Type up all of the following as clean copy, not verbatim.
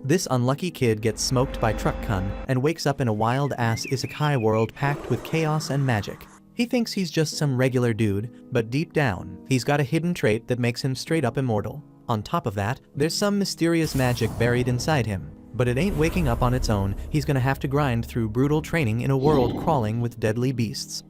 This unlucky kid gets smoked by Truck-kun and wakes up in a wild-ass isekai world packed with chaos and magic. He thinks he's just some regular dude, but deep down, he's got a hidden trait that makes him straight up immortal. On top of that, there's some mysterious magic buried inside him. But it ain't waking up on its own, he's gonna have to grind through brutal training in a world crawling with deadly beasts.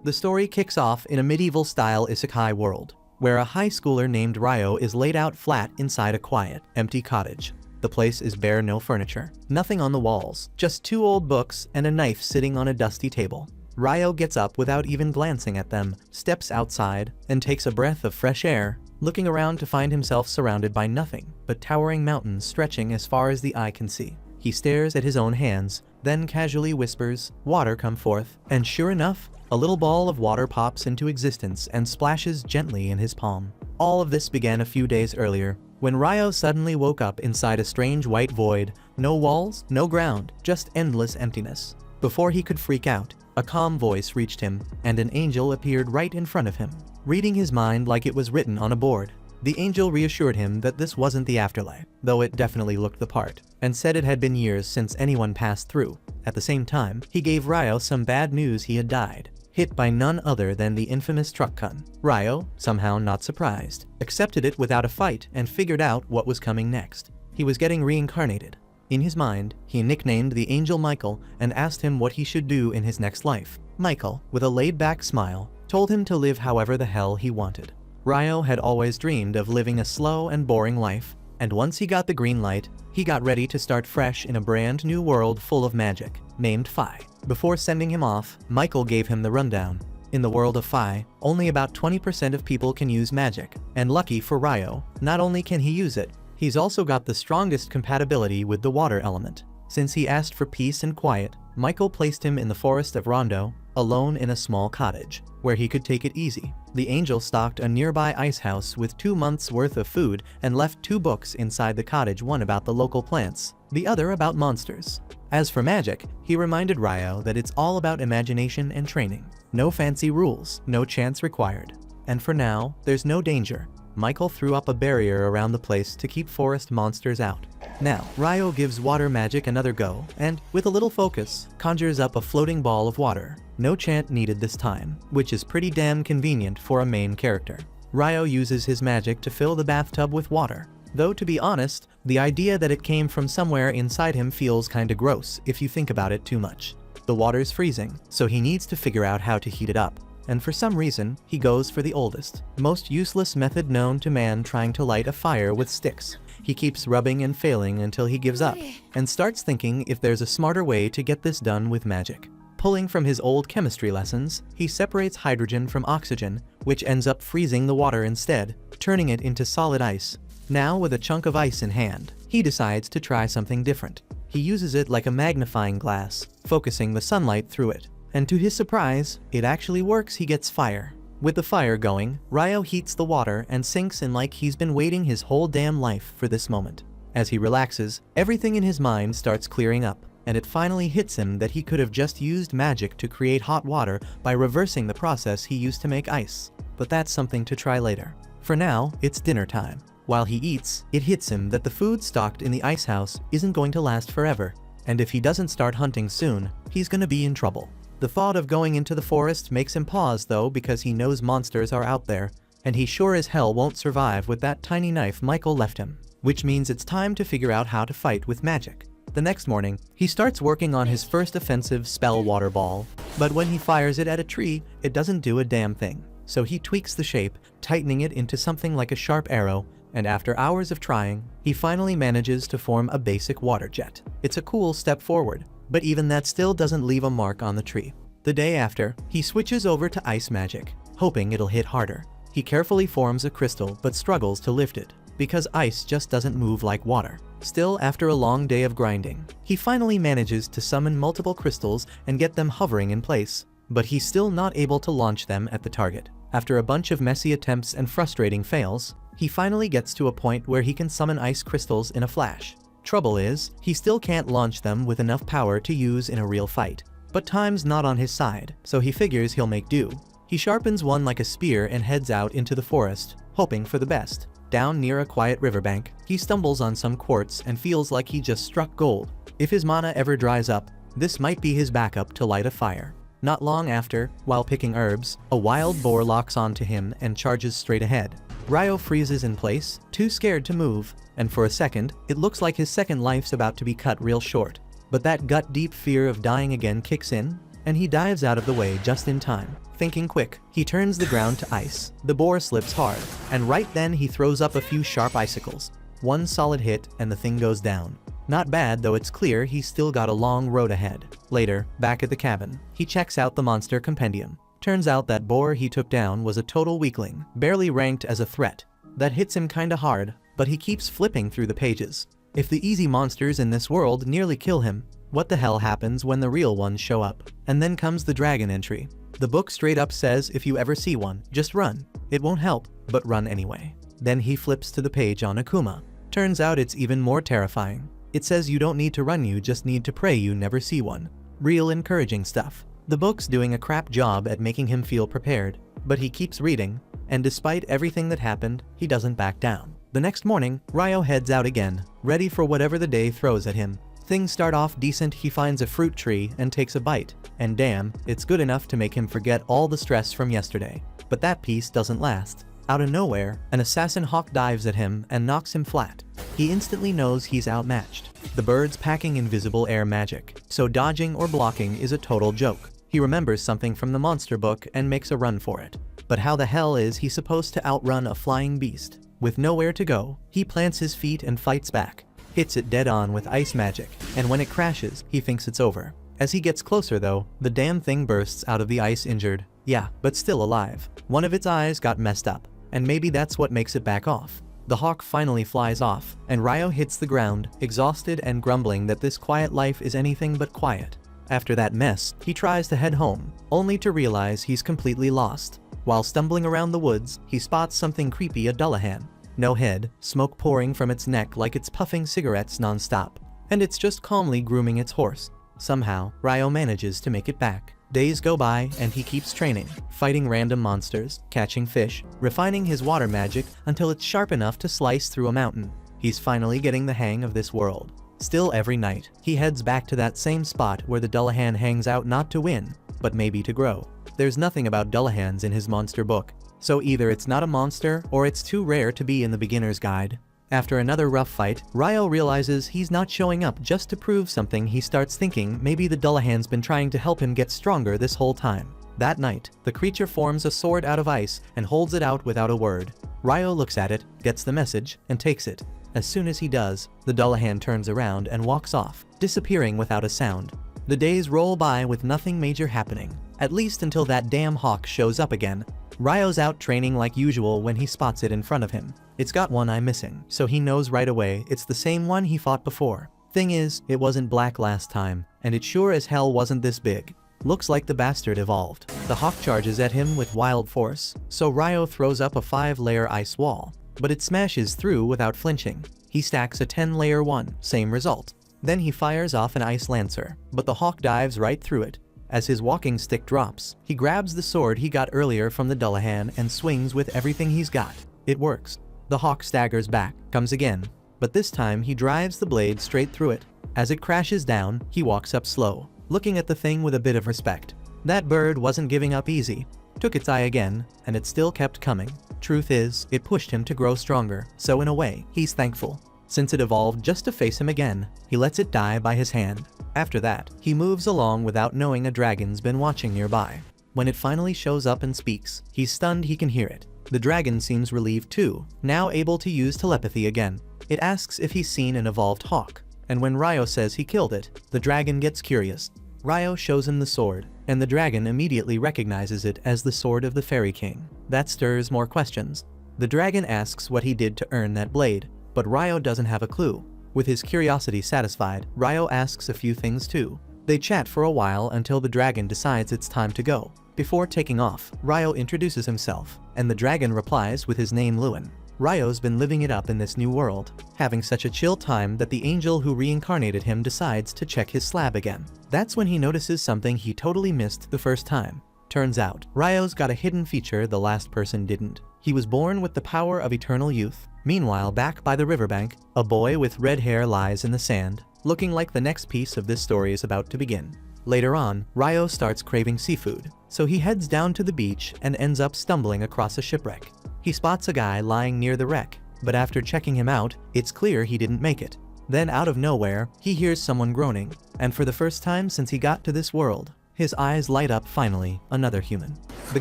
The story kicks off in a medieval-style isekai world, where a high schooler named Ryo is laid out flat inside a quiet, empty cottage. The place is bare, no furniture, nothing on the walls, just 2 old books and a knife sitting on a dusty table. Ryo gets up without even glancing at them, steps outside, and takes a breath of fresh air, looking around to find himself surrounded by nothing but towering mountains stretching as far as the eye can see. He stares at his own hands, then casually whispers, "Water, come forth," and sure enough, a little ball of water pops into existence and splashes gently in his palm. All of this began a few days earlier, when Ryo suddenly woke up inside a strange white void, no walls, no ground, just endless emptiness. Before he could freak out, a calm voice reached him, and an angel appeared right in front of him, reading his mind like it was written on a board. The angel reassured him that this wasn't the afterlife, though it definitely looked the part, and said it had been years since anyone passed through. At the same time, he gave Ryo some bad news: he had died, hit by none other than the infamous Truck-kun. Ryo, somehow not surprised, accepted it without a fight and figured out what was coming next. He was getting reincarnated. In his mind, he nicknamed the angel Michael and asked him what he should do in his next life. Michael, with a laid-back smile, told him to live however the hell he wanted. Ryo had always dreamed of living a slow and boring life, and once he got the green light, he got ready to start fresh in a brand new world full of magic, named Phi. Before sending him off, Michael gave him the rundown. In the world of Phi, only about 20% of people can use magic, and lucky for Ryo, not only can he use it, he's also got the strongest compatibility with the water element. Since he asked for peace and quiet, Michael placed him in the forest of Rondo, alone in a small cottage, where he could take it easy. The angel stocked a nearby ice house with 2 months' worth of food and left 2 books inside the cottage, one about the local plants, the other about monsters. As for magic, he reminded Ryo that it's all about imagination and training. No fancy rules, no chance required. And for now, there's no danger. Michael threw up a barrier around the place to keep forest monsters out. Now, Ryo gives water magic another go, and, with a little focus, conjures up a floating ball of water. No chant needed this time, which is pretty damn convenient for a main character. Ryo uses his magic to fill the bathtub with water. Though to be honest, the idea that it came from somewhere inside him feels kinda gross if you think about it too much. The water's freezing, so he needs to figure out how to heat it up. And for some reason, he goes for the oldest, most useless method known to man trying to light a fire with sticks. He keeps rubbing and failing until he gives up, and starts thinking if there's a smarter way to get this done with magic. Pulling from his old chemistry lessons, he separates hydrogen from oxygen, which ends up freezing the water instead, turning it into solid ice. Now, with a chunk of ice in hand, he decides to try something different. He uses it like a magnifying glass, focusing the sunlight through it. And to his surprise, it actually works. He gets fire. With the fire going, Ryo heats the water and sinks in like he's been waiting his whole damn life for this moment. As he relaxes, everything in his mind starts clearing up, and it finally hits him that he could have just used magic to create hot water by reversing the process he used to make ice. But that's something to try later. For now, it's dinner time. While he eats, it hits him that the food stocked in the ice house isn't going to last forever, and if he doesn't start hunting soon, he's gonna be in trouble. The thought of going into the forest makes him pause though, because he knows monsters are out there, and he sure as hell won't survive with that tiny knife Michael left him. Which means it's time to figure out how to fight with magic. The next morning, he starts working on his first offensive spell, water ball, but when he fires it at a tree, it doesn't do a damn thing. So he tweaks the shape, tightening it into something like a sharp arrow, and after hours of trying, he finally manages to form a basic water jet. It's a cool step forward, but even that still doesn't leave a mark on the tree. The day after, he switches over to ice magic, hoping it'll hit harder. He carefully forms a crystal but struggles to lift it, because ice just doesn't move like water. Still, after a long day of grinding, he finally manages to summon multiple crystals and get them hovering in place, but he's still not able to launch them at the target. After a bunch of messy attempts and frustrating fails, he finally gets to a point where he can summon ice crystals in a flash. Trouble is, he still can't launch them with enough power to use in a real fight. But time's not on his side, so he figures he'll make do. He sharpens one like a spear and heads out into the forest, hoping for the best. Down near a quiet riverbank, he stumbles on some quartz and feels like he just struck gold. If his mana ever dries up, this might be his backup to light a fire. Not long after, while picking herbs, a wild boar locks onto him and charges straight ahead. Ryo freezes in place, too scared to move, and for a second, it looks like his second life's about to be cut real short. But that gut-deep fear of dying again kicks in, and he dives out of the way just in time. Thinking quick, he turns the ground to ice. The boar slips hard, and right then he throws up a few sharp icicles. One solid hit and the thing goes down. Not bad, though it's clear he's still got a long road ahead. Later, back at the cabin, he checks out the monster compendium. Turns out that boar he took down was a total weakling, barely ranked as a threat. That hits him kinda hard, but he keeps flipping through the pages. If the easy monsters in this world nearly kill him, what the hell happens when the real ones show up? And then comes the dragon entry. The book straight up says if you ever see one, just run. It won't help, but run anyway. Then he flips to the page on Akuma. Turns out it's even more terrifying. It says you don't need to run, you just need to pray you never see one. Real encouraging stuff. The book's doing a crap job at making him feel prepared, but he keeps reading, and despite everything that happened, he doesn't back down. The next morning, Ryo heads out again, ready for whatever the day throws at him. Things start off decent. He finds a fruit tree and takes a bite, and damn, it's good enough to make him forget all the stress from yesterday. But that piece doesn't last. Out of nowhere, an assassin hawk dives at him and knocks him flat. He instantly knows he's outmatched. The bird's packing invisible air magic, so dodging or blocking is a total joke. He remembers something from the monster book and makes a run for it. But how the hell is he supposed to outrun a flying beast? With nowhere to go, he plants his feet and fights back. Hits it dead on with ice magic, and when it crashes, he thinks it's over. As he gets closer though, the damn thing bursts out of the ice injured. Yeah, but still alive. One of its eyes got messed up, and maybe that's what makes it back off. The hawk finally flies off, and Ryo hits the ground, exhausted and grumbling that this quiet life is anything but quiet. After that mess, he tries to head home, only to realize he's completely lost. While stumbling around the woods, he spots something creepy, a Dullahan. No head, smoke pouring from its neck like it's puffing cigarettes non-stop. And it's just calmly grooming its horse. Somehow, Ryo manages to make it back. Days go by and he keeps training, fighting random monsters, catching fish, refining his water magic until it's sharp enough to slice through a mountain. He's finally getting the hang of this world. Still, every night, he heads back to that same spot where the Dullahan hangs out, not to win, but maybe to grow. There's nothing about Dullahans in his monster book, so either it's not a monster or it's too rare to be in the beginner's guide. After another rough fight, Ryo realizes he's not showing up just to prove something. He starts thinking maybe the Dullahan's been trying to help him get stronger this whole time. That night, the creature forms a sword out of ice and holds it out without a word. Ryo looks at it, gets the message, and takes it. As soon as he does, the Dullahan turns around and walks off, disappearing without a sound. The days roll by with nothing major happening, at least until that damn hawk shows up again. Ryo's out training like usual when he spots it in front of him. It's got one eye missing, so he knows right away it's the same one he fought before. Thing is, it wasn't black last time, and it sure as hell wasn't this big. Looks like the bastard evolved. The hawk charges at him with wild force, so Ryo throws up a 5-layer ice wall, but it smashes through without flinching. He stacks a 10-layer one, same result. Then he fires off an ice lancer, but the hawk dives right through it. As his walking stick drops, he grabs the sword he got earlier from the Dullahan and swings with everything he's got. It works. The hawk staggers back, comes again, but this time he drives the blade straight through it. As it crashes down, he walks up slow, looking at the thing with a bit of respect. That bird wasn't giving up easy. Took its eye again, and it still kept coming. Truth is, it pushed him to grow stronger, so in a way, he's thankful. Since it evolved just to face him again, he lets it die by his hand. After that, he moves along without knowing a dragon's been watching nearby. When it finally shows up and speaks, he's stunned he can hear it. The dragon seems relieved too, now able to use telepathy again. It asks if he's seen an evolved hawk, and when Ryo says he killed it, the dragon gets curious. Ryo shows him the sword, and the dragon immediately recognizes it as the sword of the Fairy King. That stirs more questions. The dragon asks what he did to earn that blade, but Ryo doesn't have a clue. With his curiosity satisfied, Ryo asks a few things too. They chat for a while until the dragon decides it's time to go. Before taking off, Ryo introduces himself, and the dragon replies with his name Lewin. Ryo's been living it up in this new world, having such a chill time that the angel who reincarnated him decides to check his slab again. That's when he notices something he totally missed the first time. Turns out, Ryo's got a hidden feature the last person didn't. He was born with the power of eternal youth. Meanwhile, back by the riverbank, a boy with red hair lies in the sand, looking like the next piece of this story is about to begin. Later on, Ryo starts craving seafood, so he heads down to the beach and ends up stumbling across a shipwreck. He spots a guy lying near the wreck, but after checking him out, it's clear he didn't make it. Then out of nowhere, he hears someone groaning, and for the first time since he got to this world, his eyes light up. Finally, another human. The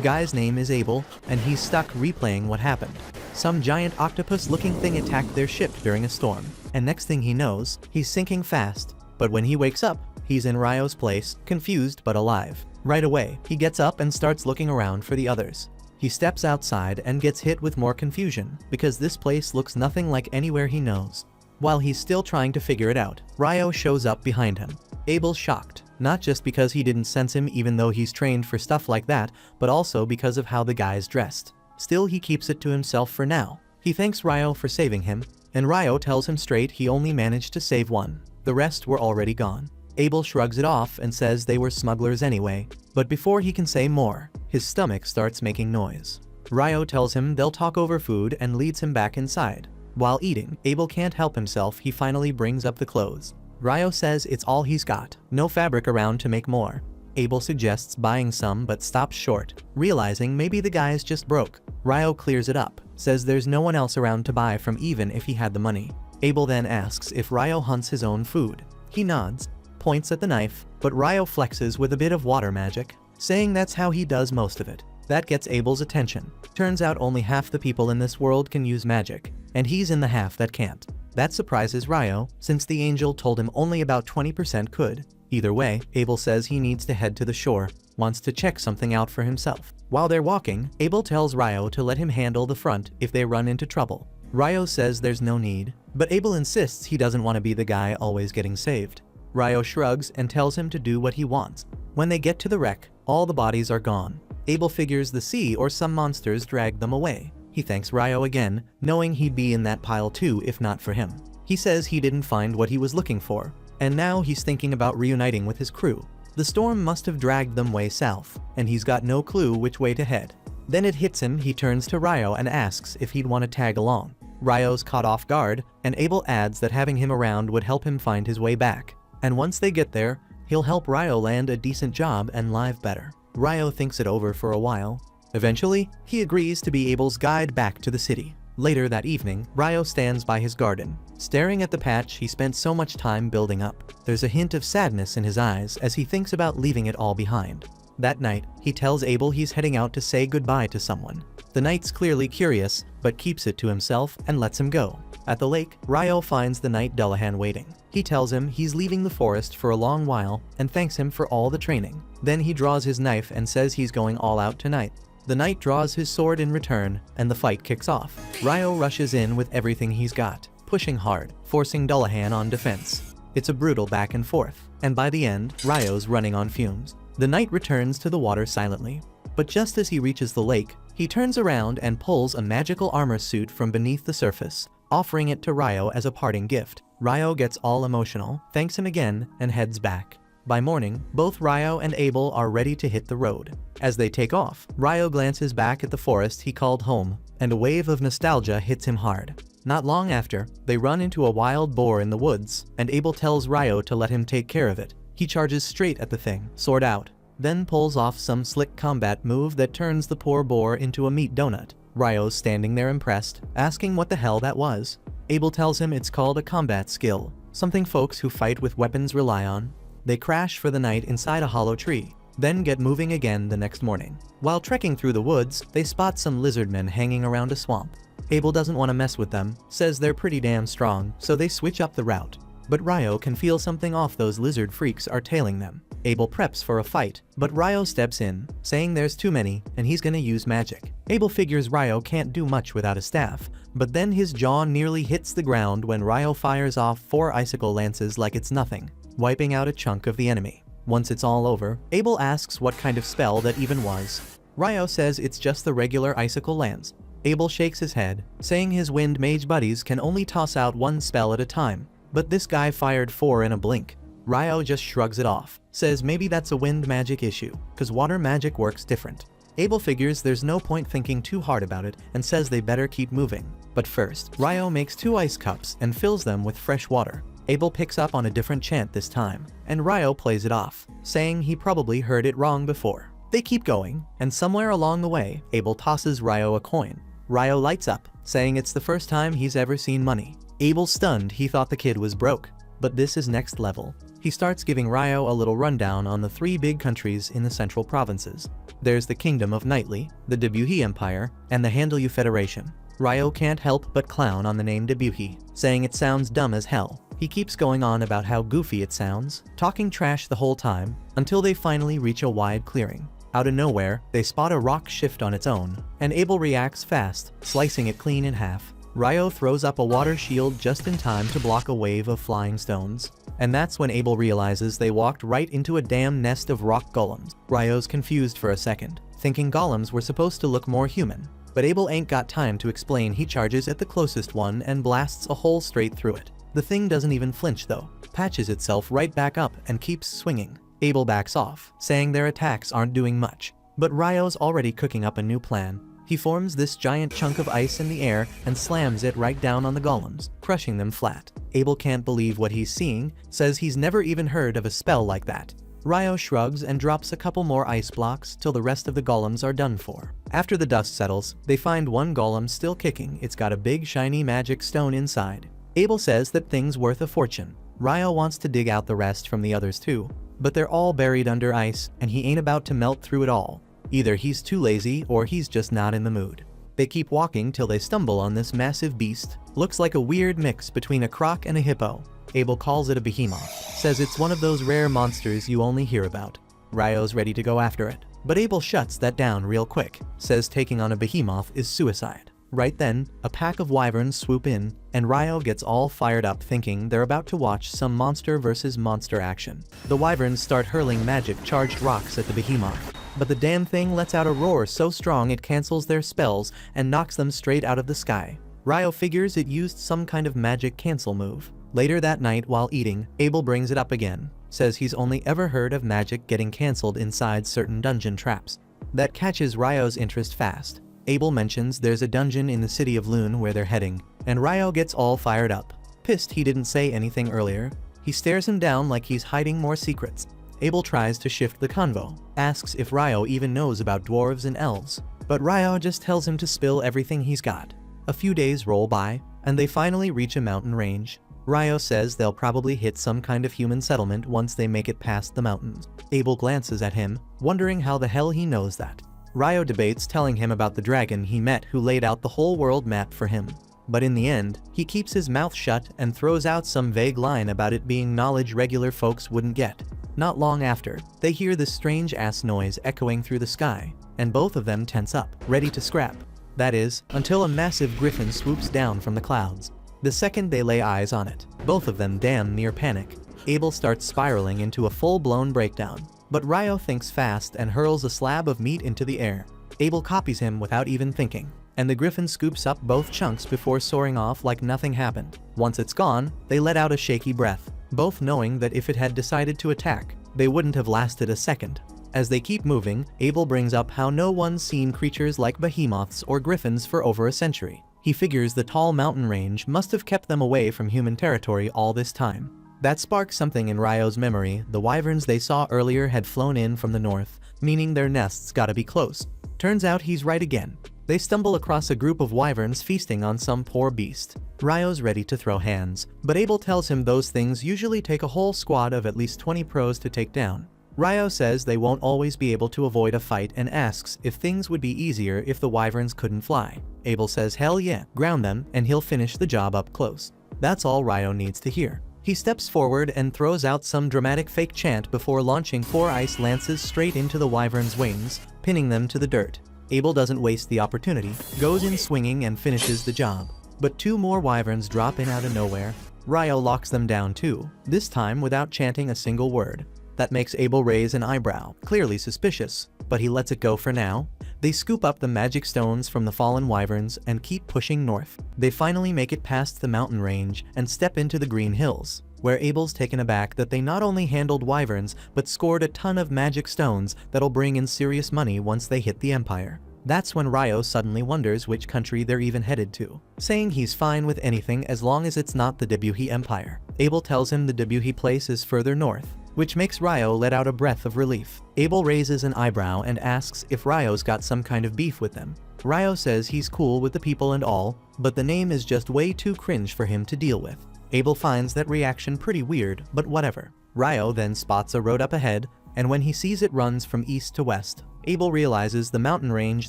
guy's name is Abel, and he's stuck replaying what happened. Some giant octopus-looking thing attacked their ship during a storm, and next thing he knows, he's sinking fast. But when he wakes up, he's in Ryo's place, confused but alive. Right away, he gets up and starts looking around for the others. He steps outside and gets hit with more confusion, because this place looks nothing like anywhere he knows. While he's still trying to figure it out, Ryo shows up behind him. Abel's shocked, not just because he didn't sense him even though he's trained for stuff like that, but also because of how the guy's dressed. Still, he keeps it to himself for now. He thanks Ryo for saving him, and Ryo tells him straight he only managed to save one. The rest were already gone. Abel shrugs it off and says they were smugglers anyway, but before he can say more, his stomach starts making noise. Ryo tells him they'll talk over food and leads him back inside. While eating, Abel can't help himself. He finally brings up the clothes. Ryo says it's all he's got, no fabric around to make more. Abel suggests buying some but stops short, realizing maybe the guy's just broke. Ryo clears it up, says there's no one else around to buy from even if he had the money. Abel then asks if Ryo hunts his own food. He nods, points at the knife, but Ryo flexes with a bit of water magic, saying that's how he does most of it. That gets Abel's attention. Turns out only half the people in this world can use magic, and he's in the half that can't. That surprises Ryo, since the angel told him only about 20% could. Either way, Abel says he needs to head to the shore, wants to check something out for himself. While they're walking, Abel tells Ryo to let him handle the front if they run into trouble. Ryo says there's no need, but Abel insists he doesn't want to be the guy always getting saved. Ryo shrugs and tells him to do what he wants. When they get to the wreck, all the bodies are gone. Abel figures the sea or some monsters dragged them away. He thanks Ryo again, knowing he'd be in that pile too if not for him. He says he didn't find what he was looking for, and now he's thinking about reuniting with his crew. The storm must have dragged them way south, and he's got no clue which way to head. Then it hits him. He turns to Ryo and asks if he'd want to tag along. Ryo's caught off guard, and Abel adds that having him around would help him find his way back. And once they get there, he'll help Ryo land a decent job and live better. Ryo thinks it over for a while. Eventually, he agrees to be Abel's guide back to the city. Later that evening, Ryo stands by his garden, staring at the patch he spent so much time building up. There's a hint of sadness in his eyes as he thinks about leaving it all behind. That night, he tells Abel he's heading out to say goodbye to someone. The knight's clearly curious, but keeps it to himself and lets him go. At the lake, Ryo finds the knight Dullahan waiting. He tells him he's leaving the forest for a long while and thanks him for all the training. Then he draws his knife and says he's going all out tonight. The knight draws his sword in return, and the fight kicks off. Ryo rushes in with everything he's got, pushing hard, forcing Dullahan on defense. It's a brutal back and forth, and by the end, Ryo's running on fumes. The knight returns to the water silently, but just as he reaches the lake, he turns around and pulls a magical armor suit from beneath the surface, offering it to Ryo as a parting gift. Ryo gets all emotional, thanks him again, and heads back. By morning, both Ryo and Abel are ready to hit the road. As they take off, Ryo glances back at the forest he called home, and a wave of nostalgia hits him hard. Not long after, they run into a wild boar in the woods, and Abel tells Ryo to let him take care of it. He charges straight at the thing, sword out, then pulls off some slick combat move that turns the poor boar into a meat donut. Ryo's standing there impressed, asking what the hell that was. Abel tells him it's called a combat skill, something folks who fight with weapons rely on. They crash for the night inside a hollow tree, then get moving again the next morning. While trekking through the woods, they spot some lizardmen hanging around a swamp. Abel doesn't want to mess with them, says they're pretty damn strong, so they switch up the route. But Ryo can feel something off. Those lizard freaks are tailing them. Abel preps for a fight, but Ryo steps in, saying there's too many, and he's gonna use magic. Abel figures Ryo can't do much without a staff, but then his jaw nearly hits the ground when Ryo fires off 4 icicle lances like it's nothing, wiping out a chunk of the enemy. Once it's all over, Abel asks what kind of spell that even was. Ryo says it's just the regular icicle lance. Abel shakes his head, saying his wind mage buddies can only toss out 1 spell at a time, but this guy fired 4 in a blink. Ryo just shrugs it off, says maybe that's a wind magic issue, cause water magic works different. Abel figures there's no point thinking too hard about it and says they better keep moving. But first, Ryo makes 2 ice cups and fills them with fresh water. Abel picks up on a different chant this time, and Ryo plays it off, saying he probably heard it wrong before. They keep going, and somewhere along the way, Abel tosses Ryo a coin. Ryo lights up, saying it's the first time he's ever seen money. Abel stunned, he thought the kid was broke. But this is next level. He starts giving Ryo a little rundown on the 3 big countries in the central provinces. There's the Kingdom of Knightley, the Debuhi Empire, and the Handleyu Federation. Ryo can't help but clown on the name Debuhi, saying it sounds dumb as hell. He keeps going on about how goofy it sounds, talking trash the whole time, until they finally reach a wide clearing. Out of nowhere, they spot a rock shift on its own, and Abel reacts fast, slicing it clean in half. Ryo throws up a water shield just in time to block a wave of flying stones. And that's when Abel realizes they walked right into a damn nest of rock golems. Ryo's confused for a second, thinking golems were supposed to look more human. But Abel ain't got time to explain. He charges at the closest one and blasts a hole straight through it. The thing doesn't even flinch though, patches itself right back up and keeps swinging. Abel backs off, saying their attacks aren't doing much. But Ryo's already cooking up a new plan. He forms this giant chunk of ice in the air and slams it right down on the golems, crushing them flat. Abel can't believe what he's seeing, says he's never even heard of a spell like that. Ryo shrugs and drops a couple more ice blocks till the rest of the golems are done for. After the dust settles, they find one golem still kicking. It's got a big shiny magic stone inside. Abel says that thing's worth a fortune. Ryo wants to dig out the rest from the others too, but they're all buried under ice and he ain't about to melt through it all. Either he's too lazy or he's just not in the mood. They keep walking till they stumble on this massive beast. Looks like a weird mix between a croc and a hippo. Abel calls it a behemoth, says it's one of those rare monsters you only hear about. Ryo's ready to go after it, but Abel shuts that down real quick, says taking on a behemoth is suicide. Right then, a pack of wyverns swoop in, and Ryo gets all fired up thinking they're about to watch some monster versus monster action. The wyverns start hurling magic-charged rocks at the behemoth, but the damn thing lets out a roar so strong it cancels their spells and knocks them straight out of the sky. Ryo figures it used some kind of magic cancel move. Later that night while eating, Abel brings it up again, says he's only ever heard of magic getting cancelled inside certain dungeon traps. That catches Ryo's interest fast. Abel mentions there's a dungeon in the city of Lune where they're heading, and Ryo gets all fired up. Pissed he didn't say anything earlier, he stares him down like he's hiding more secrets. Abel tries to shift the convo, asks if Ryo even knows about dwarves and elves, but Ryo just tells him to spill everything he's got. A few days roll by, and they finally reach a mountain range. Ryo says they'll probably hit some kind of human settlement once they make it past the mountains. Abel glances at him, wondering how the hell he knows that. Ryo debates telling him about the dragon he met who laid out the whole world map for him. But in the end, he keeps his mouth shut and throws out some vague line about it being knowledge regular folks wouldn't get. Not long after, they hear this strange ass noise echoing through the sky, and both of them tense up, ready to scrap. That is, until a massive griffin swoops down from the clouds. The second they lay eyes on it, both of them damn near panic. Abel starts spiraling into a full-blown breakdown. But Ryo thinks fast and hurls a slab of meat into the air. Abel copies him without even thinking, and the griffin scoops up both chunks before soaring off like nothing happened. Once it's gone, they let out a shaky breath, both knowing that if it had decided to attack, they wouldn't have lasted a second. As they keep moving, Abel brings up how no one's seen creatures like behemoths or griffins for over a century. He figures the tall mountain range must have kept them away from human territory all this time. That sparks something in Ryo's memory. The wyverns they saw earlier had flown in from the north, meaning their nests gotta be close. Turns out he's right again. They stumble across a group of wyverns feasting on some poor beast. Ryo's ready to throw hands, but Abel tells him those things usually take a whole squad of at least 20 pros to take down. Ryo says they won't always be able to avoid a fight and asks if things would be easier if the wyverns couldn't fly. Abel says hell yeah, ground them and he'll finish the job up close. That's all Ryo needs to hear. He steps forward and throws out some dramatic fake chant before launching 4 ice lances straight into the wyvern's wings, pinning them to the dirt. Abel doesn't waste the opportunity, goes in swinging and finishes the job. But 2 more wyverns drop in out of nowhere. Ryo locks them down too, this time without chanting a single word. That makes Abel raise an eyebrow, clearly suspicious, but he lets it go for now. They scoop up the magic stones from the fallen wyverns and keep pushing north. They finally make it past the mountain range and step into the green hills. where Abel's taken aback that they not only handled wyverns but scored a ton of magic stones that'll bring in serious money once they hit the Empire. That's when Ryo suddenly wonders which country they're even headed to, saying he's fine with anything as long as it's not the Debuhi Empire. Abel tells him the Debuhi place is further north, which makes Ryo let out a breath of relief. Abel raises an eyebrow and asks if Ryo's got some kind of beef with them. Ryo says he's cool with the people and all, but the name is just way too cringe for him to deal with. Abel finds that reaction pretty weird, but whatever. Ryo then spots a road up ahead, and when he sees it runs from east to west, Abel realizes the mountain range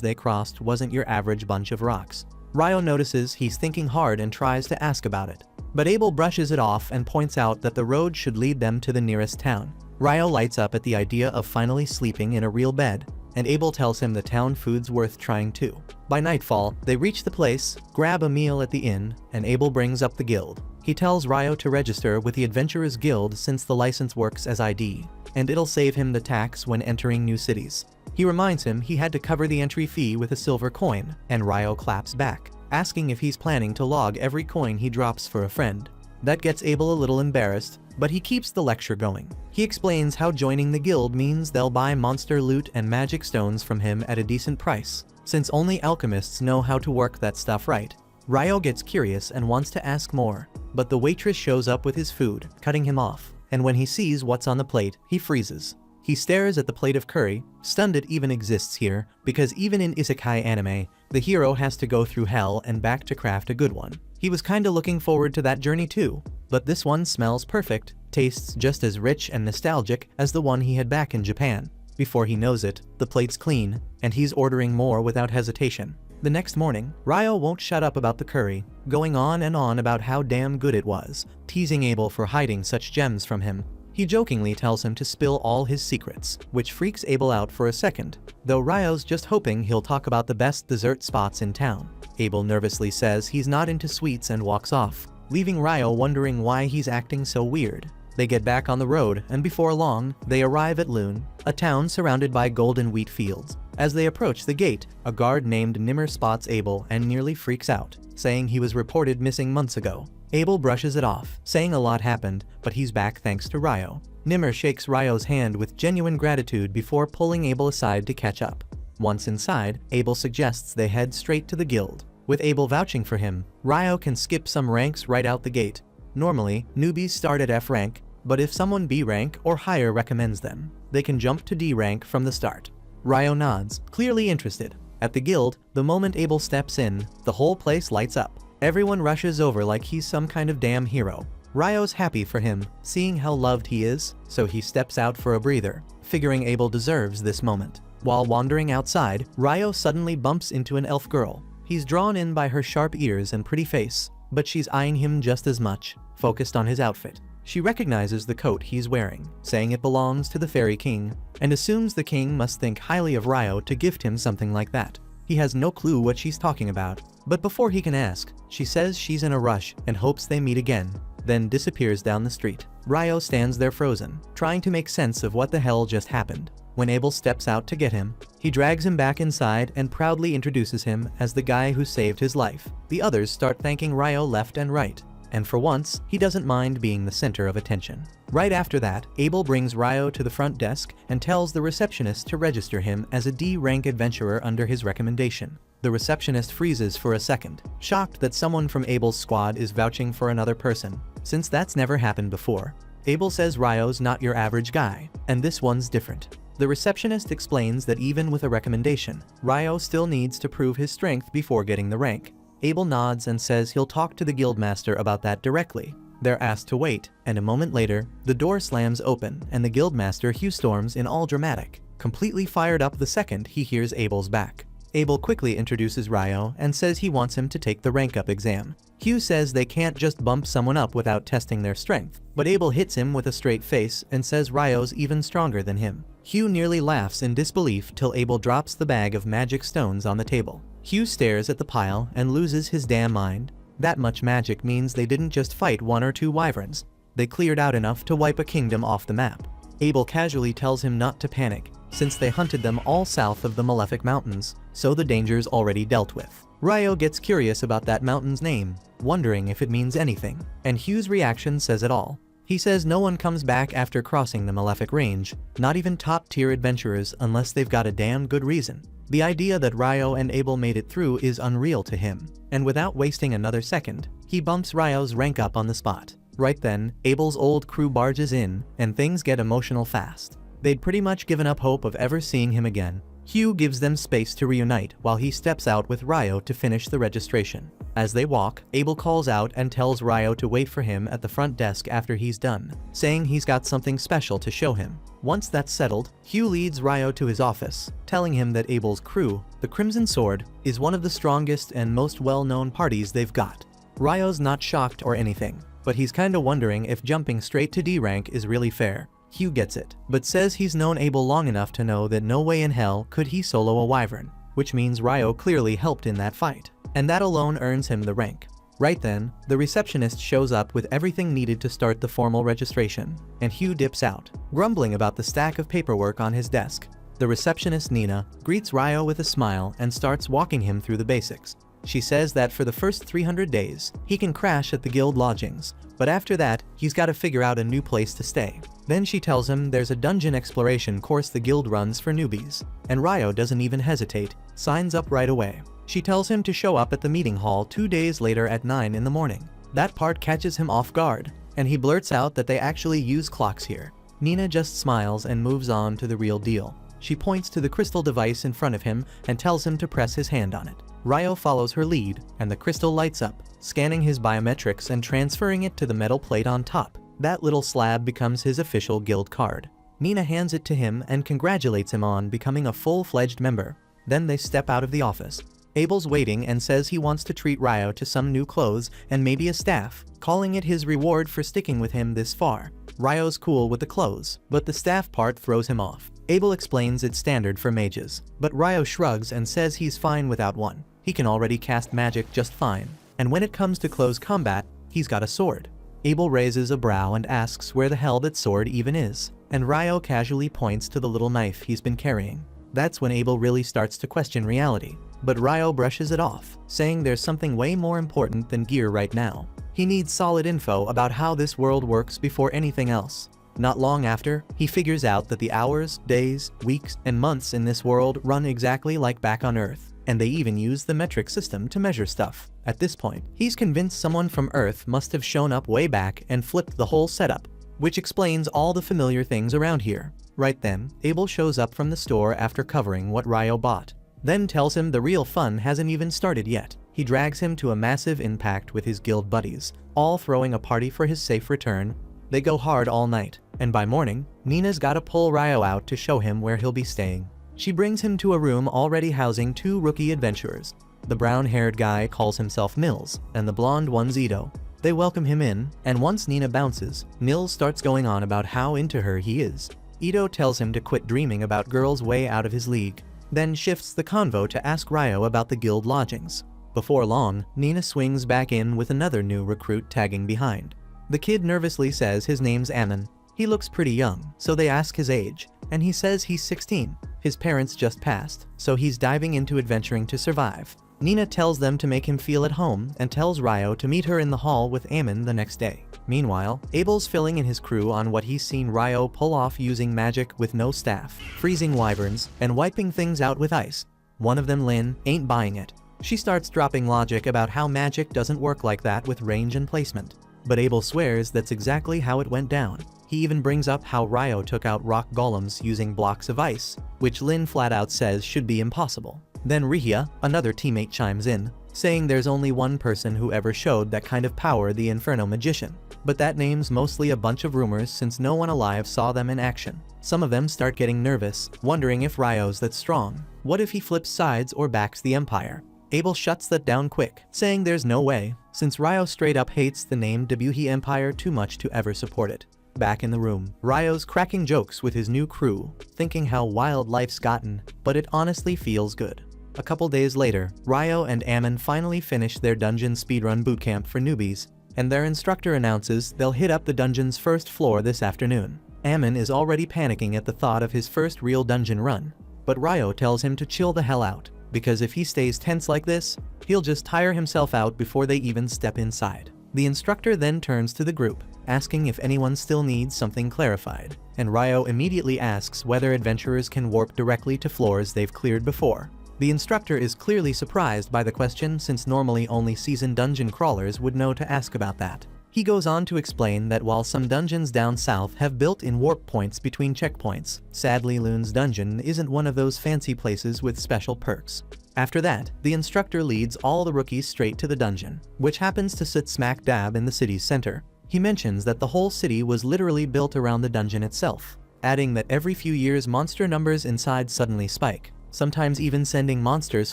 they crossed wasn't your average bunch of rocks. Ryo notices he's thinking hard and tries to ask about it, but Abel brushes it off and points out that the road should lead them to the nearest town. Ryo lights up at the idea of finally sleeping in a real bed, and Abel tells him the town food's worth trying too. By nightfall, they reach the place, grab a meal at the inn, and Abel brings up the guild. He tells Ryo to register with the Adventurers Guild since the license works as ID, and it'll save him the tax when entering new cities. He reminds him he had to cover the entry fee with a silver coin, and Ryo claps back, asking if he's planning to log every coin he drops for a friend. That gets Abel a little embarrassed, but he keeps the lecture going. He explains how joining the guild means they'll buy monster loot and magic stones from him at a decent price, since only alchemists know how to work that stuff right. Ryo gets curious and wants to ask more, but the waitress shows up with his food, cutting him off, and when he sees what's on the plate, he freezes. He stares at the plate of curry, stunned it even exists here, because even in isekai anime, the hero has to go through hell and back to craft a good one. He was kinda looking forward to that journey too, but this one smells perfect, tastes just as rich and nostalgic as the one he had back in Japan. Before he knows it, the plate's clean, and he's ordering more without hesitation. The next morning, Ryo won't shut up about the curry, going on and on about how damn good it was, teasing Abel for hiding such gems from him. He jokingly tells him to spill all his secrets, which freaks Abel out for a second, though Ryo's just hoping he'll talk about the best dessert spots in town. Abel nervously says he's not into sweets and walks off, leaving Ryo wondering why he's acting so weird. They get back on the road, and before long, they arrive at Lune, a town surrounded by golden wheat fields. As they approach the gate, a guard named Nimmer spots Abel and nearly freaks out, saying he was reported missing months ago. Abel brushes it off, saying a lot happened, but he's back thanks to Ryo. Nimmer shakes Ryo's hand with genuine gratitude before pulling Abel aside to catch up. Once inside, Abel suggests they head straight to the guild. With Abel vouching for him, Ryo can skip some ranks right out the gate. Normally, newbies start at F rank, but if someone B rank or higher recommends them, they can jump to D rank from the start. Ryo nods, clearly interested. At the guild, the moment Abel steps in, the whole place lights up. Everyone rushes over like he's some kind of damn hero. Ryo's happy for him, seeing how loved he is, so he steps out for a breather, figuring Abel deserves this moment. While wandering outside, Ryo suddenly bumps into an elf girl. He's drawn in by her sharp ears and pretty face, but she's eyeing him just as much, focused on his outfit. She recognizes the coat he's wearing, saying it belongs to the Fairy King, and assumes the king must think highly of Ryo to gift him something like that. He has no clue what she's talking about, but before he can ask, she says she's in a rush and hopes they meet again, then disappears down the street. Ryo stands there frozen, trying to make sense of what the hell just happened. When Abel steps out to get him, he drags him back inside and proudly introduces him as the guy who saved his life. The others start thanking Ryo left and right, and for once, he doesn't mind being the center of attention. Right after that, Abel brings Ryo to the front desk and tells the receptionist to register him as a D-rank adventurer under his recommendation. The receptionist freezes for a second, shocked that someone from Abel's squad is vouching for another person, since that's never happened before. Abel says Ryo's not your average guy, and this one's different. The receptionist explains that even with a recommendation, Ryo still needs to prove his strength before getting the rank. Abel nods and says he'll talk to the guildmaster about that directly. They're asked to wait, and a moment later, the door slams open and the guildmaster Hugh storms in all dramatic, completely fired up the second he hears Abel's back. Abel quickly introduces Ryo and says he wants him to take the rank-up exam. Hugh says they can't just bump someone up without testing their strength, but Abel hits him with a straight face and says Ryo's even stronger than him. Hugh nearly laughs in disbelief till Abel drops the bag of magic stones on the table. Hugh stares at the pile and loses his damn mind. That much magic means they didn't just fight one or two wyverns. They cleared out enough to wipe a kingdom off the map. Abel casually tells him not to panic, since they hunted them all south of the Malefic Mountains, so the danger's already dealt with. Ryo gets curious about that mountain's name, wondering if it means anything, and Hugh's reaction says it all. He says no one comes back after crossing the Malefic Range, not even top-tier adventurers unless they've got a damn good reason. The idea that Ryo and Abel made it through is unreal to him, and without wasting another second, he bumps Ryo's rank up on the spot. Right then, Abel's old crew barges in, and things get emotional fast. They'd pretty much given up hope of ever seeing him again. Hugh gives them space to reunite while he steps out with Ryo to finish the registration. As they walk, Abel calls out and tells Ryo to wait for him at the front desk after he's done, saying he's got something special to show him. Once that's settled, Hugh leads Ryo to his office, telling him that Abel's crew, the Crimson Sword, is one of the strongest and most well-known parties they've got. Ryo's not shocked or anything, but he's kinda wondering if jumping straight to D rank is really fair. Hugh gets it, but says he's known Abel long enough to know that no way in hell could he solo a wyvern, which means Ryo clearly helped in that fight, and that alone earns him the rank. Right then, the receptionist shows up with everything needed to start the formal registration, and Hugh dips out, grumbling about the stack of paperwork on his desk. The receptionist Nina greets Ryo with a smile and starts walking him through the basics. She says that for the first 300 days, he can crash at the guild lodgings, but after that, he's got to figure out a new place to stay. Then she tells him there's a dungeon exploration course the guild runs for newbies, and Ryo doesn't even hesitate, signs up right away. She tells him to show up at the meeting hall 2 days later at 9 in the morning. That part catches him off guard, and he blurts out that they actually use clocks here. Nina just smiles and moves on to the real deal. She points to the crystal device in front of him and tells him to press his hand on it. Ryo follows her lead, and the crystal lights up, scanning his biometrics and transferring it to the metal plate on top. That little slab becomes his official guild card. Nina hands it to him and congratulates him on becoming a full-fledged member. Then they step out of the office. Abel's waiting and says he wants to treat Ryo to some new clothes and maybe a staff, calling it his reward for sticking with him this far. Ryo's cool with the clothes, but the staff part throws him off. Abel explains it's standard for mages, but Ryo shrugs and says he's fine without one. He can already cast magic just fine, and when it comes to close combat, he's got a sword. Abel raises a brow and asks where the hell that sword even is, and Ryo casually points to the little knife he's been carrying. That's when Abel really starts to question reality, but Ryo brushes it off, saying there's something way more important than gear right now. He needs solid info about how this world works before anything else. Not long after, he figures out that the hours, days, weeks, and months in this world run exactly like back on Earth, and they even use the metric system to measure stuff. At this point, he's convinced someone from Earth must have shown up way back and flipped the whole setup, which explains all the familiar things around here. Right then, Abel shows up from the store after covering what Ryo bought, then tells him the real fun hasn't even started yet. He drags him to a massive impact with his guild buddies, all throwing a party for his safe return. They go hard all night, and by morning, Nina's gotta pull Ryo out to show him where he'll be staying. She brings him to a room already housing 2 rookie adventurers. The brown-haired guy calls himself Mills, and the blonde one's Ito. They welcome him in, and once Nina bounces, Mills starts going on about how into her he is. Ito tells him to quit dreaming about girls way out of his league, then shifts the convo to ask Ryo about the guild lodgings. Before long, Nina swings back in with another new recruit tagging behind. The kid nervously says his name's Ammon. He looks pretty young, so they ask his age, and he says he's 16. His parents just passed, so he's diving into adventuring to survive. Nina tells them to make him feel at home and tells Ryo to meet her in the hall with Ammon the next day. Meanwhile, Abel's filling in his crew on what he's seen Ryo pull off using magic with no staff, freezing wyverns, and wiping things out with ice. One of them, Lynn, ain't buying it. She starts dropping logic about how magic doesn't work like that with range and placement. But Abel swears that's exactly how it went down. He even brings up how Ryo took out rock golems using blocks of ice, which Lynn flat out says should be impossible. Then Rihia, another teammate, chimes in, saying there's only one person who ever showed that kind of power, the Inferno Magician. But that name's mostly a bunch of rumors since no one alive saw them in action. Some of them start getting nervous, wondering if Ryo's that strong. What if he flips sides or backs the Empire? Abel shuts that down quick, saying there's no way, since Ryo straight up hates the name Debuhi Empire too much to ever support it. Back in the room, Ryo's cracking jokes with his new crew, thinking how wild life's gotten, but it honestly feels good. A couple days later, Ryo and Ammon finally finish their dungeon speedrun bootcamp for newbies, and their instructor announces they'll hit up the dungeon's first floor this afternoon. Ammon is already panicking at the thought of his first real dungeon run, but Ryo tells him to chill the hell out, because if he stays tense like this, he'll just tire himself out before they even step inside. The instructor then turns to the group. asking if anyone still needs something clarified, and Ryo immediately asks whether adventurers can warp directly to floors they've cleared before. The instructor is clearly surprised by the question, since normally only seasoned dungeon crawlers would know to ask about that. He goes on to explain that while some dungeons down south have built-in warp points between checkpoints, sadly Loon's dungeon isn't one of those fancy places with special perks. After that, the instructor leads all the rookies straight to the dungeon, which happens to sit smack dab in the city's center. He mentions that the whole city was literally built around the dungeon itself, adding that every few years monster numbers inside suddenly spike, sometimes even sending monsters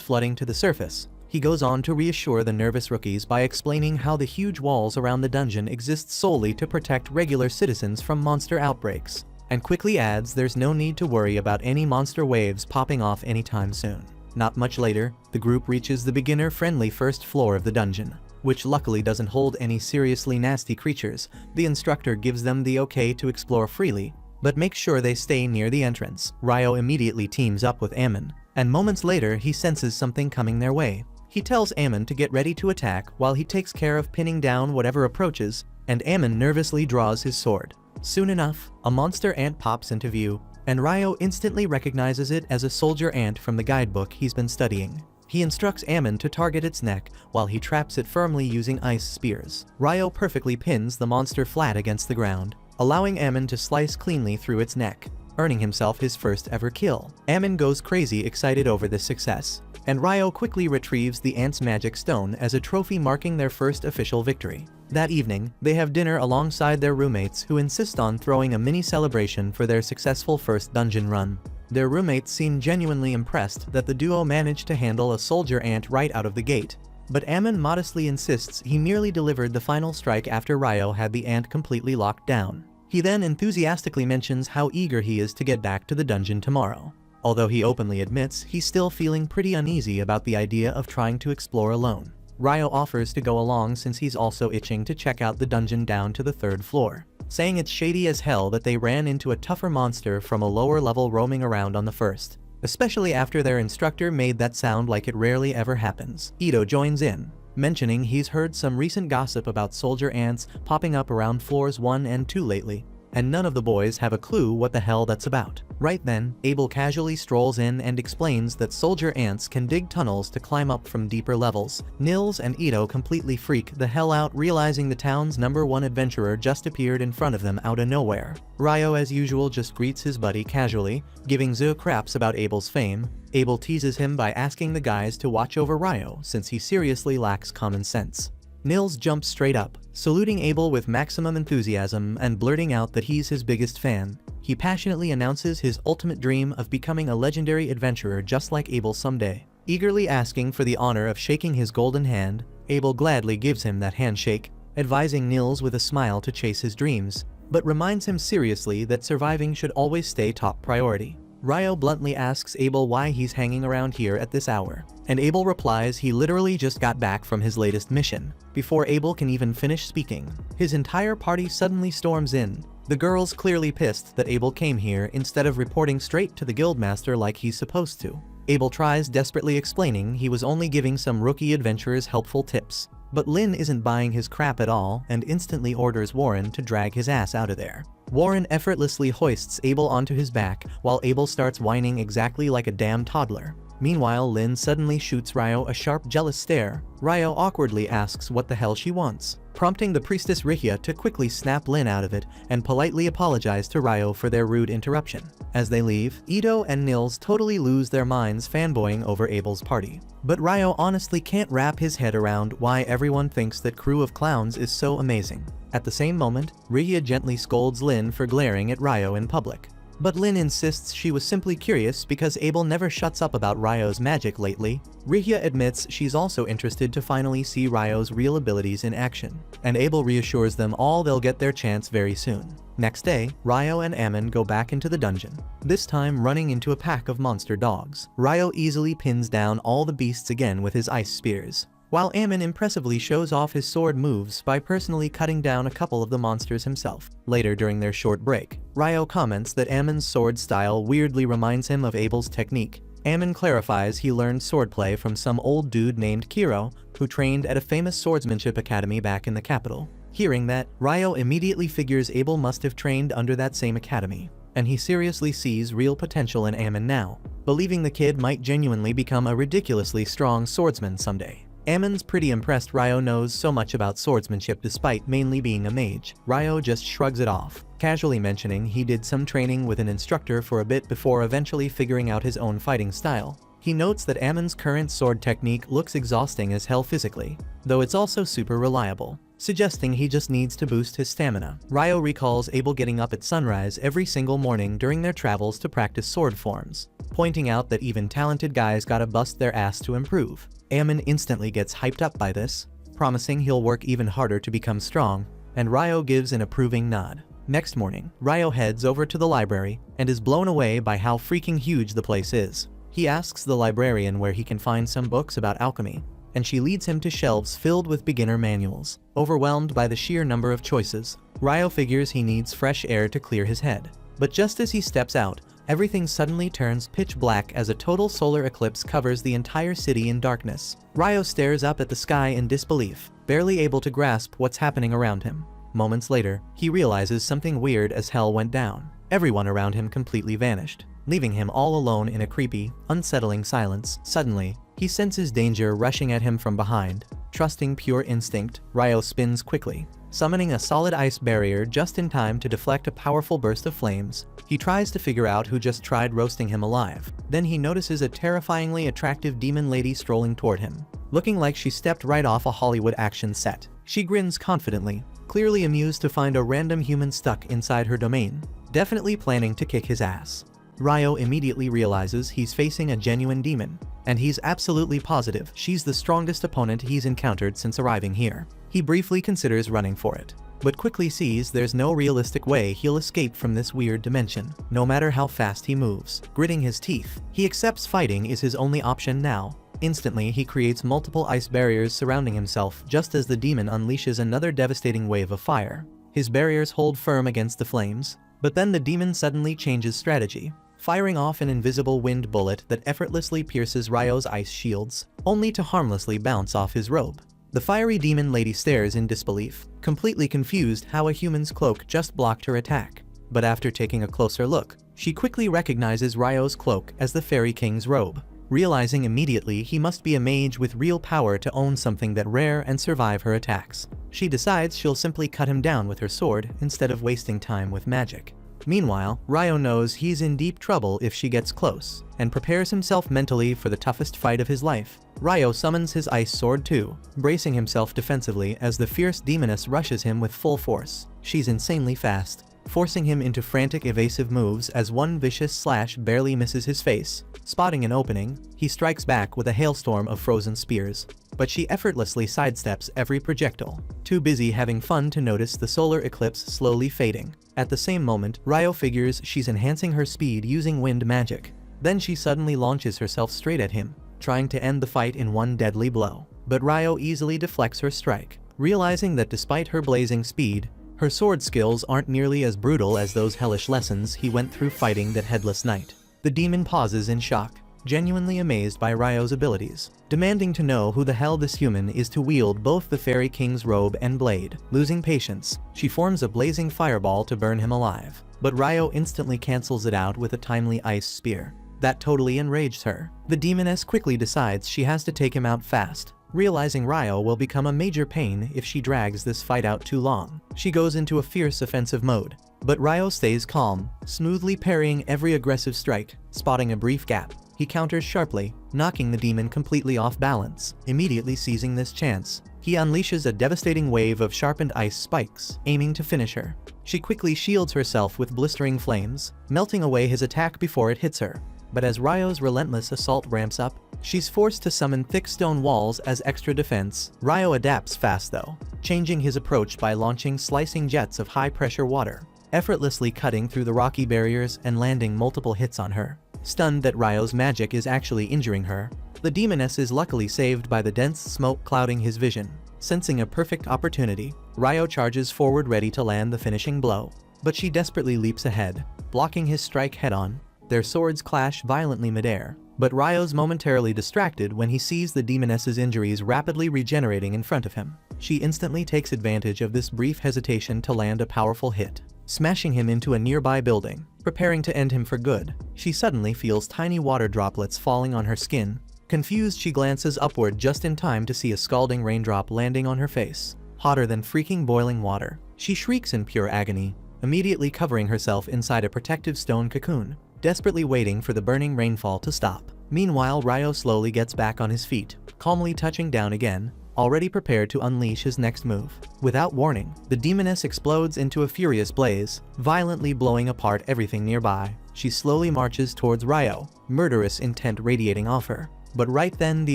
flooding to the surface. He goes on to reassure the nervous rookies by explaining how the huge walls around the dungeon exist solely to protect regular citizens from monster outbreaks, and quickly adds there's no need to worry about any monster waves popping off anytime soon. Not much later, the group reaches the beginner-friendly first floor of the dungeon, which luckily doesn't hold any seriously nasty creatures. The instructor gives them the okay to explore freely, but makes sure they stay near the entrance. Ryo immediately teams up with Ammon, and moments later he senses something coming their way. He tells Ammon to get ready to attack while he takes care of pinning down whatever approaches, and Ammon nervously draws his sword. Soon enough, a monster ant pops into view, and Ryo instantly recognizes it as a soldier ant from the guidebook he's been studying. He instructs Ammon to target its neck while he traps it firmly using ice spears. Ryo perfectly pins the monster flat against the ground, allowing Ammon to slice cleanly through its neck, earning himself his first ever kill. Ammon goes crazy excited over this success, and Ryo quickly retrieves the ant's magic stone as a trophy marking their first official victory. That evening, they have dinner alongside their roommates who insist on throwing a mini celebration for their successful first dungeon run. Their roommates seem genuinely impressed that the duo managed to handle a soldier ant right out of the gate, but Ammon modestly insists he merely delivered the final strike after Ryo had the ant completely locked down. He then enthusiastically mentions how eager he is to get back to the dungeon tomorrow, although he openly admits he's still feeling pretty uneasy about the idea of trying to explore alone. Ryo offers to go along since he's also itching to check out the dungeon down to the 3rd floor, saying it's shady as hell that they ran into a tougher monster from a lower level roaming around on the 1st, especially after their instructor made that sound like it rarely ever happens. Ito joins in, mentioning he's heard some recent gossip about soldier ants popping up around floors 1 and 2 lately, and none of the boys have a clue what the hell that's about. Right then, Abel casually strolls in and explains that soldier ants can dig tunnels to climb up from deeper levels. Nils and Ito completely freak the hell out, realizing the town's #1 adventurer just appeared in front of them out of nowhere. Ryo as usual just greets his buddy casually, giving zero craps about Abel's fame. Abel teases him by asking the guys to watch over Ryo since he seriously lacks common sense. Nils jumps straight up, saluting Abel with maximum enthusiasm and blurting out that he's his biggest fan. He passionately announces his ultimate dream of becoming a legendary adventurer just like Abel someday. Eagerly asking for the honor of shaking his golden hand, Abel gladly gives him that handshake, advising Nils with a smile to chase his dreams, but reminds him seriously that surviving should always stay top priority. Ryo bluntly asks Abel why he's hanging around here at this hour, and Abel replies he literally just got back from his latest mission. Before Abel can even finish speaking, his entire party suddenly storms in, the girls clearly pissed that Abel came here instead of reporting straight to the guildmaster like he's supposed to. Abel tries desperately explaining he was only giving some rookie adventurers helpful tips, but Lynn isn't buying his crap at all and instantly orders Warren to drag his ass out of there. Warren effortlessly hoists Abel onto his back while Abel starts whining exactly like a damn toddler. Meanwhile, Lynn suddenly shoots Ryo a sharp, jealous stare. Ryo awkwardly asks what the hell she wants, prompting the priestess Rihya to quickly snap Lynn out of it and politely apologize to Ryo for their rude interruption. As they leave, Ito and Nils totally lose their minds fanboying over Abel's party. But Ryo honestly can't wrap his head around why everyone thinks that crew of clowns is so amazing. At the same moment, Rihya gently scolds Lynn for glaring at Ryo in public. But Lynn insists she was simply curious because Abel never shuts up about Ryo's magic lately. Rihya admits she's also interested to finally see Ryo's real abilities in action, and Abel reassures them all they'll get their chance very soon. Next day, Ryo and Ammon go back into the dungeon, this time running into a pack of monster dogs. Ryo easily pins down all the beasts again with his ice spears, while Ammon impressively shows off his sword moves by personally cutting down a couple of the monsters himself. Later during their short break, Ryo comments that Ammon's sword style weirdly reminds him of Abel's technique. Ammon clarifies he learned swordplay from some old dude named Kiro, who trained at a famous swordsmanship academy back in the capital. Hearing that, Ryo immediately figures Abel must have trained under that same academy, and he seriously sees real potential in Ammon now, believing the kid might genuinely become a ridiculously strong swordsman someday. Ammon's pretty impressed Ryo knows so much about swordsmanship despite mainly being a mage. Ryo just shrugs it off, casually mentioning he did some training with an instructor for a bit before eventually figuring out his own fighting style. He notes that Ammon's current sword technique looks exhausting as hell physically, though it's also super reliable, suggesting he just needs to boost his stamina. Ryo recalls Abel getting up at sunrise every single morning during their travels to practice sword forms, pointing out that even talented guys gotta bust their ass to improve. Ammon instantly gets hyped up by this, promising he'll work even harder to become strong, and Ryo gives an approving nod. Next morning, Ryo heads over to the library and is blown away by how freaking huge the place is. He asks the librarian where he can find some books about alchemy, and she leads him to shelves filled with beginner manuals. Overwhelmed by the sheer number of choices, Ryo figures he needs fresh air to clear his head. But just as he steps out, everything suddenly turns pitch black as a total solar eclipse covers the entire city in darkness. Ryo stares up at the sky in disbelief, barely able to grasp what's happening around him. Moments later, he realizes something weird as hell went down. Everyone around him completely vanished, leaving him all alone in a creepy, unsettling silence. Suddenly, he senses danger rushing at him from behind. Trusting pure instinct, Ryo spins quickly, summoning a solid ice barrier just in time to deflect a powerful burst of flames. He tries to figure out who just tried roasting him alive. Then he notices a terrifyingly attractive demon lady strolling toward him, looking like she stepped right off a Hollywood action set. She grins confidently, clearly amused to find a random human stuck inside her domain, definitely planning to kick his ass. Ryo immediately realizes he's facing a genuine demon, and he's absolutely positive she's the strongest opponent he's encountered since arriving here. He briefly considers running for it, but quickly sees there's no realistic way he'll escape from this weird dimension, no matter how fast he moves. Gritting his teeth, he accepts fighting is his only option now. Instantly, he creates multiple ice barriers surrounding himself just as the demon unleashes another devastating wave of fire. His barriers hold firm against the flames, but then the demon suddenly changes strategy, firing off an invisible wind bullet that effortlessly pierces Ryo's ice shields, only to harmlessly bounce off his robe. The fiery demon lady stares in disbelief, completely confused how a human's cloak just blocked her attack. But after taking a closer look, she quickly recognizes Ryo's cloak as the Fairy King's robe, realizing immediately he must be a mage with real power to own something that rare and survive her attacks. She decides she'll simply cut him down with her sword instead of wasting time with magic. Meanwhile, Ryo knows he's in deep trouble if she gets close, and prepares himself mentally for the toughest fight of his life. Ryo summons his ice sword too, bracing himself defensively as the fierce demoness rushes him with full force. She's insanely fast, forcing him into frantic evasive moves as one vicious slash barely misses his face. Spotting an opening, he strikes back with a hailstorm of frozen spears, but she effortlessly sidesteps every projectile, too busy having fun to notice the solar eclipse slowly fading. At the same moment, Ryo figures she's enhancing her speed using wind magic. Then she suddenly launches herself straight at him, trying to end the fight in one deadly blow. But Ryo easily deflects her strike, realizing that despite her blazing speed, her sword skills aren't nearly as brutal as those hellish lessons he went through fighting that headless knight. The demon pauses in shock, genuinely amazed by Ryo's abilities, demanding to know who the hell this human is to wield both the Fairy King's robe and blade. Losing patience, she forms a blazing fireball to burn him alive, but Ryo instantly cancels it out with a timely ice spear. That totally enraged her. The demoness quickly decides she has to take him out fast, realizing Ryo will become a major pain if she drags this fight out too long. She goes into a fierce offensive mode, but Ryo stays calm, smoothly parrying every aggressive strike. Spotting a brief gap, he counters sharply, knocking the demon completely off balance. Immediately seizing this chance, he unleashes a devastating wave of sharpened ice spikes, aiming to finish her. She quickly shields herself with blistering flames, melting away his attack before it hits her. But as Ryo's relentless assault ramps up, she's forced to summon thick stone walls as extra defense. Ryo adapts fast though, changing his approach by launching slicing jets of high-pressure water, effortlessly cutting through the rocky barriers and landing multiple hits on her. Stunned that Ryo's magic is actually injuring her, the demoness is luckily saved by the dense smoke clouding his vision. Sensing a perfect opportunity, Ryo charges forward ready to land the finishing blow, but she desperately leaps ahead, blocking his strike head-on. Their swords clash violently midair, But Ryo's momentarily distracted when he sees the demoness's injuries rapidly regenerating in front of him. She instantly takes advantage of this brief hesitation to land a powerful hit, smashing him into a nearby building. Preparing to end him for good, she suddenly feels tiny water droplets falling on her skin. Confused, she glances upward just in time to see a scalding raindrop landing on her face, hotter than freaking boiling water. She shrieks in pure agony, immediately covering herself inside a protective stone cocoon, desperately waiting for the burning rainfall to stop. Meanwhile, Ryo slowly gets back on his feet, calmly touching down again, already prepared to unleash his next move. Without warning, the demoness explodes into a furious blaze, violently blowing apart everything nearby. She slowly marches towards Ryo, murderous intent radiating off her. But right then the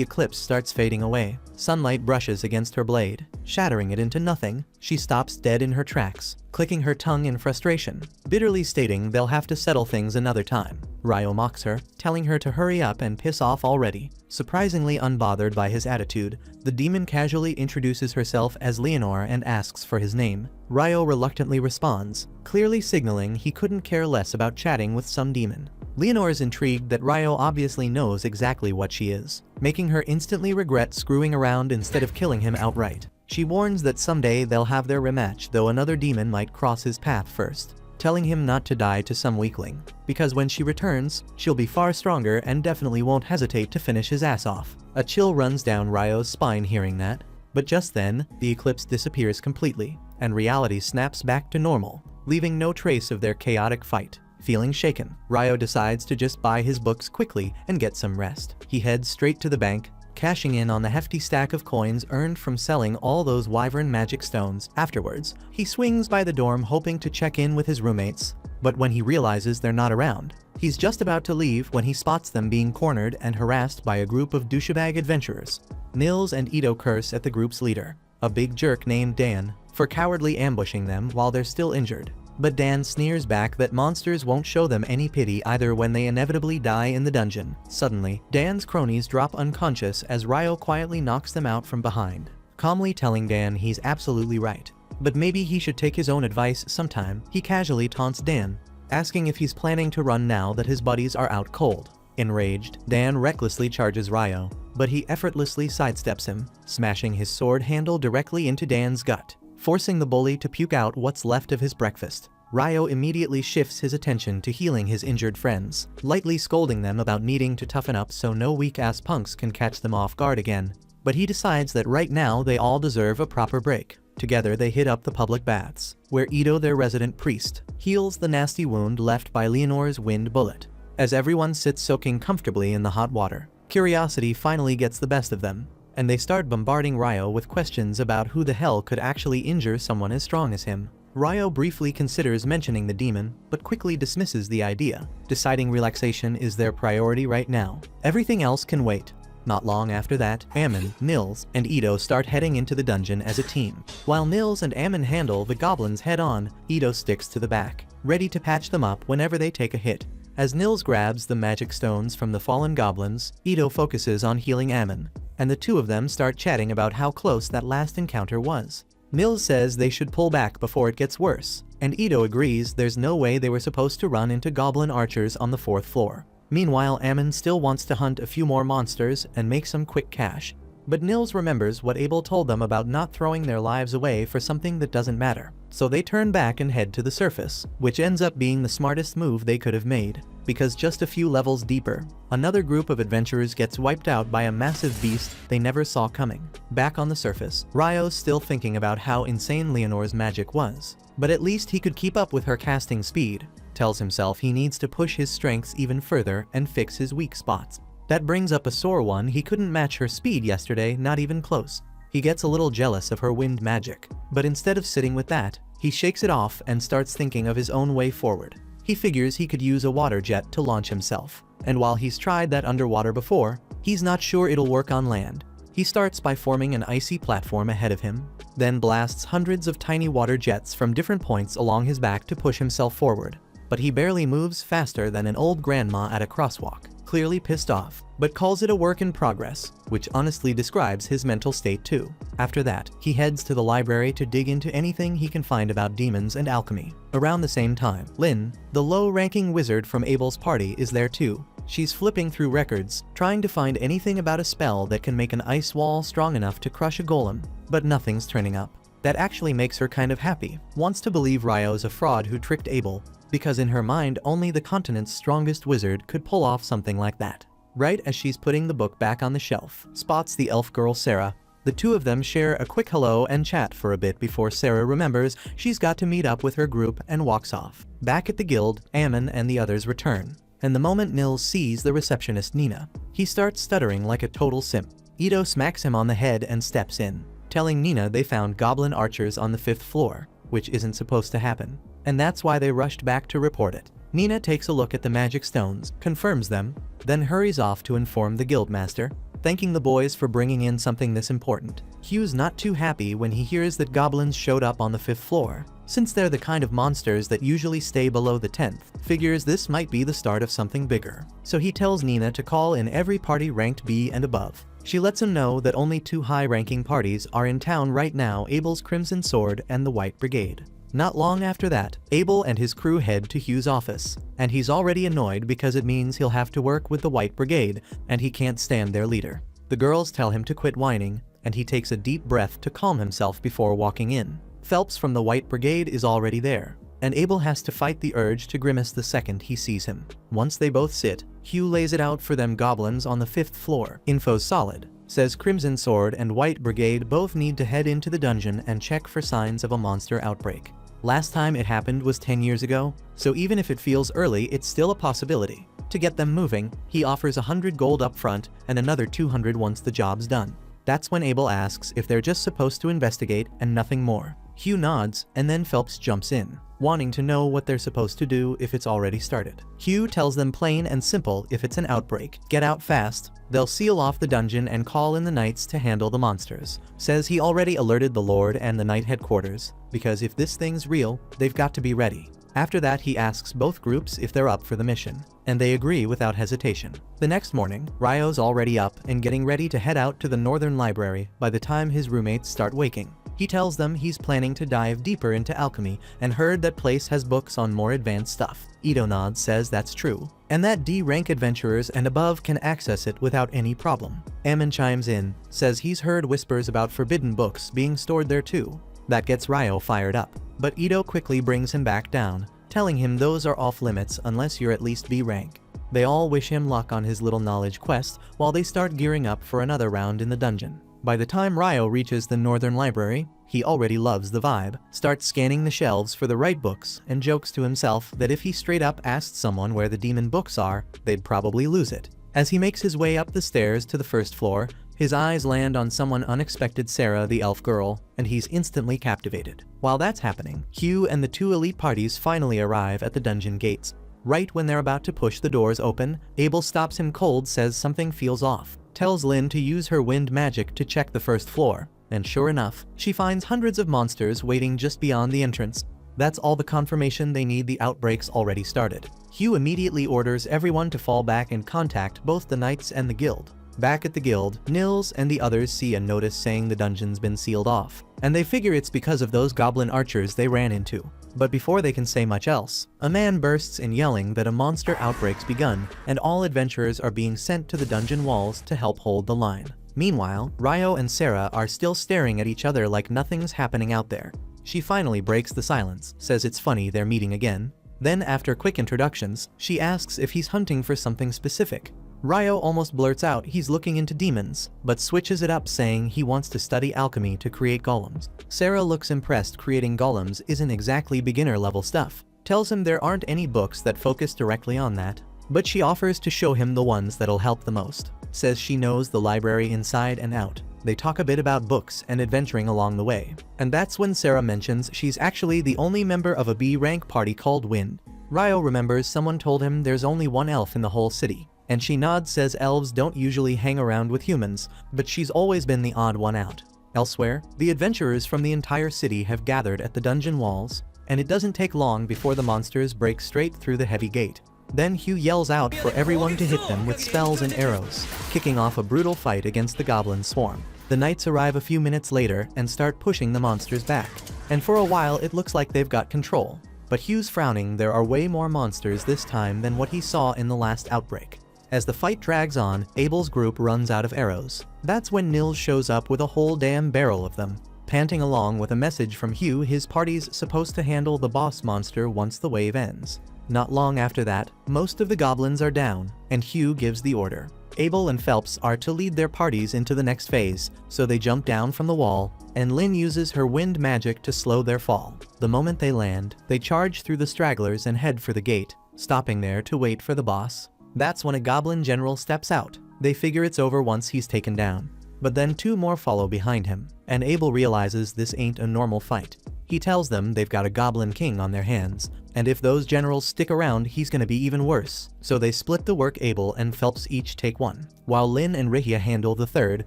eclipse starts fading away. Sunlight brushes against her blade, shattering it into nothing. She stops dead in her tracks, clicking her tongue in frustration, bitterly stating they'll have to settle things another time. Ryo mocks her, telling her to hurry up and piss off already. Surprisingly unbothered by his attitude, the demon casually introduces herself as Leonore and asks for his name. Ryo reluctantly responds, clearly signaling he couldn't care less about chatting with some demon. Leonore is intrigued that Ryo obviously knows exactly what she is, making her instantly regret screwing around instead of killing him outright. She warns that someday they'll have their rematch, though another demon might cross his path first, telling him not to die to some weakling, because when she returns, she'll be far stronger and definitely won't hesitate to finish his ass off. A chill runs down Ryo's spine hearing that, but just then, the eclipse disappears completely, and reality snaps back to normal, leaving no trace of their chaotic fight. Feeling shaken, Ryo decides to just buy his books quickly and get some rest. He heads straight to the bank, cashing in on the hefty stack of coins earned from selling all those wyvern magic stones. Afterwards, he swings by the dorm hoping to check in with his roommates, but when he realizes they're not around, he's just about to leave when he spots them being cornered and harassed by a group of douchebag adventurers. Nils and Ito curse at the group's leader, a big jerk named Dan, for cowardly ambushing them while they're still injured. But Dan sneers back that monsters won't show them any pity either when they inevitably die in the dungeon. Suddenly, Dan's cronies drop unconscious as Ryo quietly knocks them out from behind, calmly telling Dan he's absolutely right, but maybe he should take his own advice sometime. He casually taunts Dan, asking if he's planning to run now that his buddies are out cold. Enraged, Dan recklessly charges Ryo, but he effortlessly sidesteps him, smashing his sword handle directly into Dan's gut, forcing the bully to puke out what's left of his breakfast. Ryo immediately shifts his attention to healing his injured friends, lightly scolding them about needing to toughen up so no weak-ass punks can catch them off guard again. But he decides that right now they all deserve a proper break. Together they hit up the public baths, where Ito, their resident priest, heals the nasty wound left by Leonore's wind bullet. As everyone sits soaking comfortably in the hot water, curiosity finally gets the best of them, and they start bombarding Ryo with questions about who the hell could actually injure someone as strong as him. Ryo briefly considers mentioning the demon, but quickly dismisses the idea, deciding relaxation is their priority right now. Everything else can wait. Not long after that, Ammon, Nils, and Ito start heading into the dungeon as a team. While Nils and Ammon handle the goblins head-on, Ito sticks to the back, ready to patch them up whenever they take a hit. As Nils grabs the magic stones from the fallen goblins, Ito focuses on healing Ammon, and the two of them start chatting about how close that last encounter was. Nils says they should pull back before it gets worse, and Ito agrees there's no way they were supposed to run into goblin archers on the 4th floor. Meanwhile, Ammon still wants to hunt a few more monsters and make some quick cash, but Nils remembers what Abel told them about not throwing their lives away for something that doesn't matter. So they turn back and head to the surface, which ends up being the smartest move they could have made, because just a few levels deeper, another group of adventurers gets wiped out by a massive beast they never saw coming. Back on the surface, Ryo's still thinking about how insane Leonore's magic was, but at least he could keep up with her casting speed. Tells himself he needs to push his strengths even further and fix his weak spots. That brings up a sore one: he couldn't match her speed yesterday, not even close. He gets a little jealous of her wind magic, but instead of sitting with that, he shakes it off and starts thinking of his own way forward. He figures he could use a water jet to launch himself, and while he's tried that underwater before, he's not sure it'll work on land. He starts by forming an icy platform ahead of him, then blasts hundreds of tiny water jets from different points along his back to push himself forward. But he barely moves faster than an old grandma at a crosswalk, clearly pissed off, but calls it a work in progress, which honestly describes his mental state too. After that, he heads to the library to dig into anything he can find about demons and alchemy. Around the same time, Lynn, the low-ranking wizard from Abel's party, is there too. She's flipping through records, trying to find anything about a spell that can make an ice wall strong enough to crush a golem, but nothing's turning up. That actually makes her kind of happy, wants to believe Ryo's a fraud who tricked Abel, because in her mind only the continent's strongest wizard could pull off something like that. Right as she's putting the book back on the shelf, spots the elf girl Sarah. The two of them share a quick hello and chat for a bit before Sarah remembers she's got to meet up with her group and walks off. Back at the guild, Ammon and the others return, and the moment Nils sees the receptionist Nina, he starts stuttering like a total simp. Ito smacks him on the head and steps in, telling Nina they found goblin archers on the 5th floor, which isn't supposed to happen, and that's why they rushed back to report it. Nina takes a look at the magic stones, confirms them, then hurries off to inform the guildmaster, thanking the boys for bringing in something this important. Hugh's not too happy when he hears that goblins showed up on the 5th floor. Since they're the kind of monsters that usually stay below the 10th, figures this might be the start of something bigger. So he tells Nina to call in every party ranked B and above. She lets him know that only 2 high-ranking parties are in town right now, Abel's Crimson Sword and the White Brigade. Not long after that, Abel and his crew head to Hugh's office, and he's already annoyed because it means he'll have to work with the White Brigade, and he can't stand their leader. The girls tell him to quit whining, and he takes a deep breath to calm himself before walking in. Phelps from the White Brigade is already there, and Abel has to fight the urge to grimace the second he sees him. Once they both sit, Hugh lays it out for them goblins on the 5th floor. Info's solid. Says Crimson Sword and White Brigade both need to head into the dungeon and check for signs of a monster outbreak. Last time it happened was 10 years ago, so even if it feels early, it's still a possibility. To get them moving, he offers 100 gold up front and another 200 once the job's done. That's when Abel asks if they're just supposed to investigate and nothing more. Hugh nods, and then Phelps jumps in, wanting to know what they're supposed to do if it's already started. Hugh tells them plain and simple, if it's an outbreak, get out fast. They'll seal off the dungeon and call in the knights to handle the monsters. Says he already alerted the Lord and the knight headquarters, because if this thing's real, they've got to be ready. After that, he asks both groups if they're up for the mission, and they agree without hesitation. The next morning, Ryo's already up and getting ready to head out to the Northern Library by the time his roommates start waking. He tells them he's planning to dive deeper into alchemy and heard that place has books on more advanced stuff. Ito nods, says that's true, and that D-rank adventurers and above can access it without any problem. Ammon chimes in, says he's heard whispers about forbidden books being stored there too. That gets Ryo fired up, but Ito quickly brings him back down, telling him those are off limits unless you're at least B-rank. They all wish him luck on his little knowledge quest while they start gearing up for another round in the dungeon. By the time Ryo reaches the Northern Library, he already loves the vibe, starts scanning the shelves for the right books, and jokes to himself that if he straight up asked someone where the demon books are, they'd probably lose it. As he makes his way up the stairs to the 1st floor, his eyes land on someone unexpected, Sarah the elf girl, and he's instantly captivated. While that's happening, Hugh and the 2 elite parties finally arrive at the dungeon gates. Right when they're about to push the doors open, Abel stops him cold, says something feels off, tells Lynn to use her wind magic to check the 1st floor, and sure enough, she finds hundreds of monsters waiting just beyond the entrance. That's all the confirmation they need, the outbreak's already started. Hugh immediately orders everyone to fall back and contact both the knights and the guild. Back at the guild, Nils and the others see a notice saying the dungeon's been sealed off, and they figure it's because of those goblin archers they ran into. But before they can say much else, a man bursts in yelling that a monster outbreak's begun, and all adventurers are being sent to the dungeon walls to help hold the line. Meanwhile, Ryo and Sarah are still staring at each other like nothing's happening out there. She finally breaks the silence, says it's funny they're meeting again. Then, after quick introductions, she asks if he's hunting for something specific. Ryo almost blurts out he's looking into demons, but switches it up, saying he wants to study alchemy to create golems. Sarah looks impressed. Creating golems isn't exactly beginner-level stuff. Tells him there aren't any books that focus directly on that, but she offers to show him the ones that'll help the most. Says she knows the library inside and out. They talk a bit about books and adventuring along the way, and that's when Sarah mentions she's actually the only member of a B-rank party called Wind. Ryo remembers someone told him there's only one elf in the whole city, and she nods, says elves don't usually hang around with humans, but she's always been the odd one out. Elsewhere, the adventurers from the entire city have gathered at the dungeon walls, and it doesn't take long before the monsters break straight through the heavy gate. Then Hugh yells out for everyone to hit them with spells and arrows, kicking off a brutal fight against the goblin swarm. The knights arrive a few minutes later and start pushing the monsters back, and for a while it looks like they've got control. But Hugh's frowning. There are way more monsters this time than what he saw in the last outbreak. As the fight drags on, Abel's group runs out of arrows. That's when Nils shows up with a whole damn barrel of them, panting along with a message from Hugh his party's supposed to handle the boss monster once the wave ends. Not long after that, most of the goblins are down, and Hugh gives the order. Abel and Phelps are to lead their parties into the next phase, so they jump down from the wall, and Lynn uses her wind magic to slow their fall. The moment they land, they charge through the stragglers and head for the gate, stopping there to wait for the boss. That's when a goblin general steps out. They figure it's over once he's taken down. But then 2 more follow behind him, and Abel realizes this ain't a normal fight. He tells them they've got a goblin king on their hands, and if those generals stick around he's gonna be even worse. So they split the work. Abel and Phelps each take one. While Lynn and Rihia handle the third,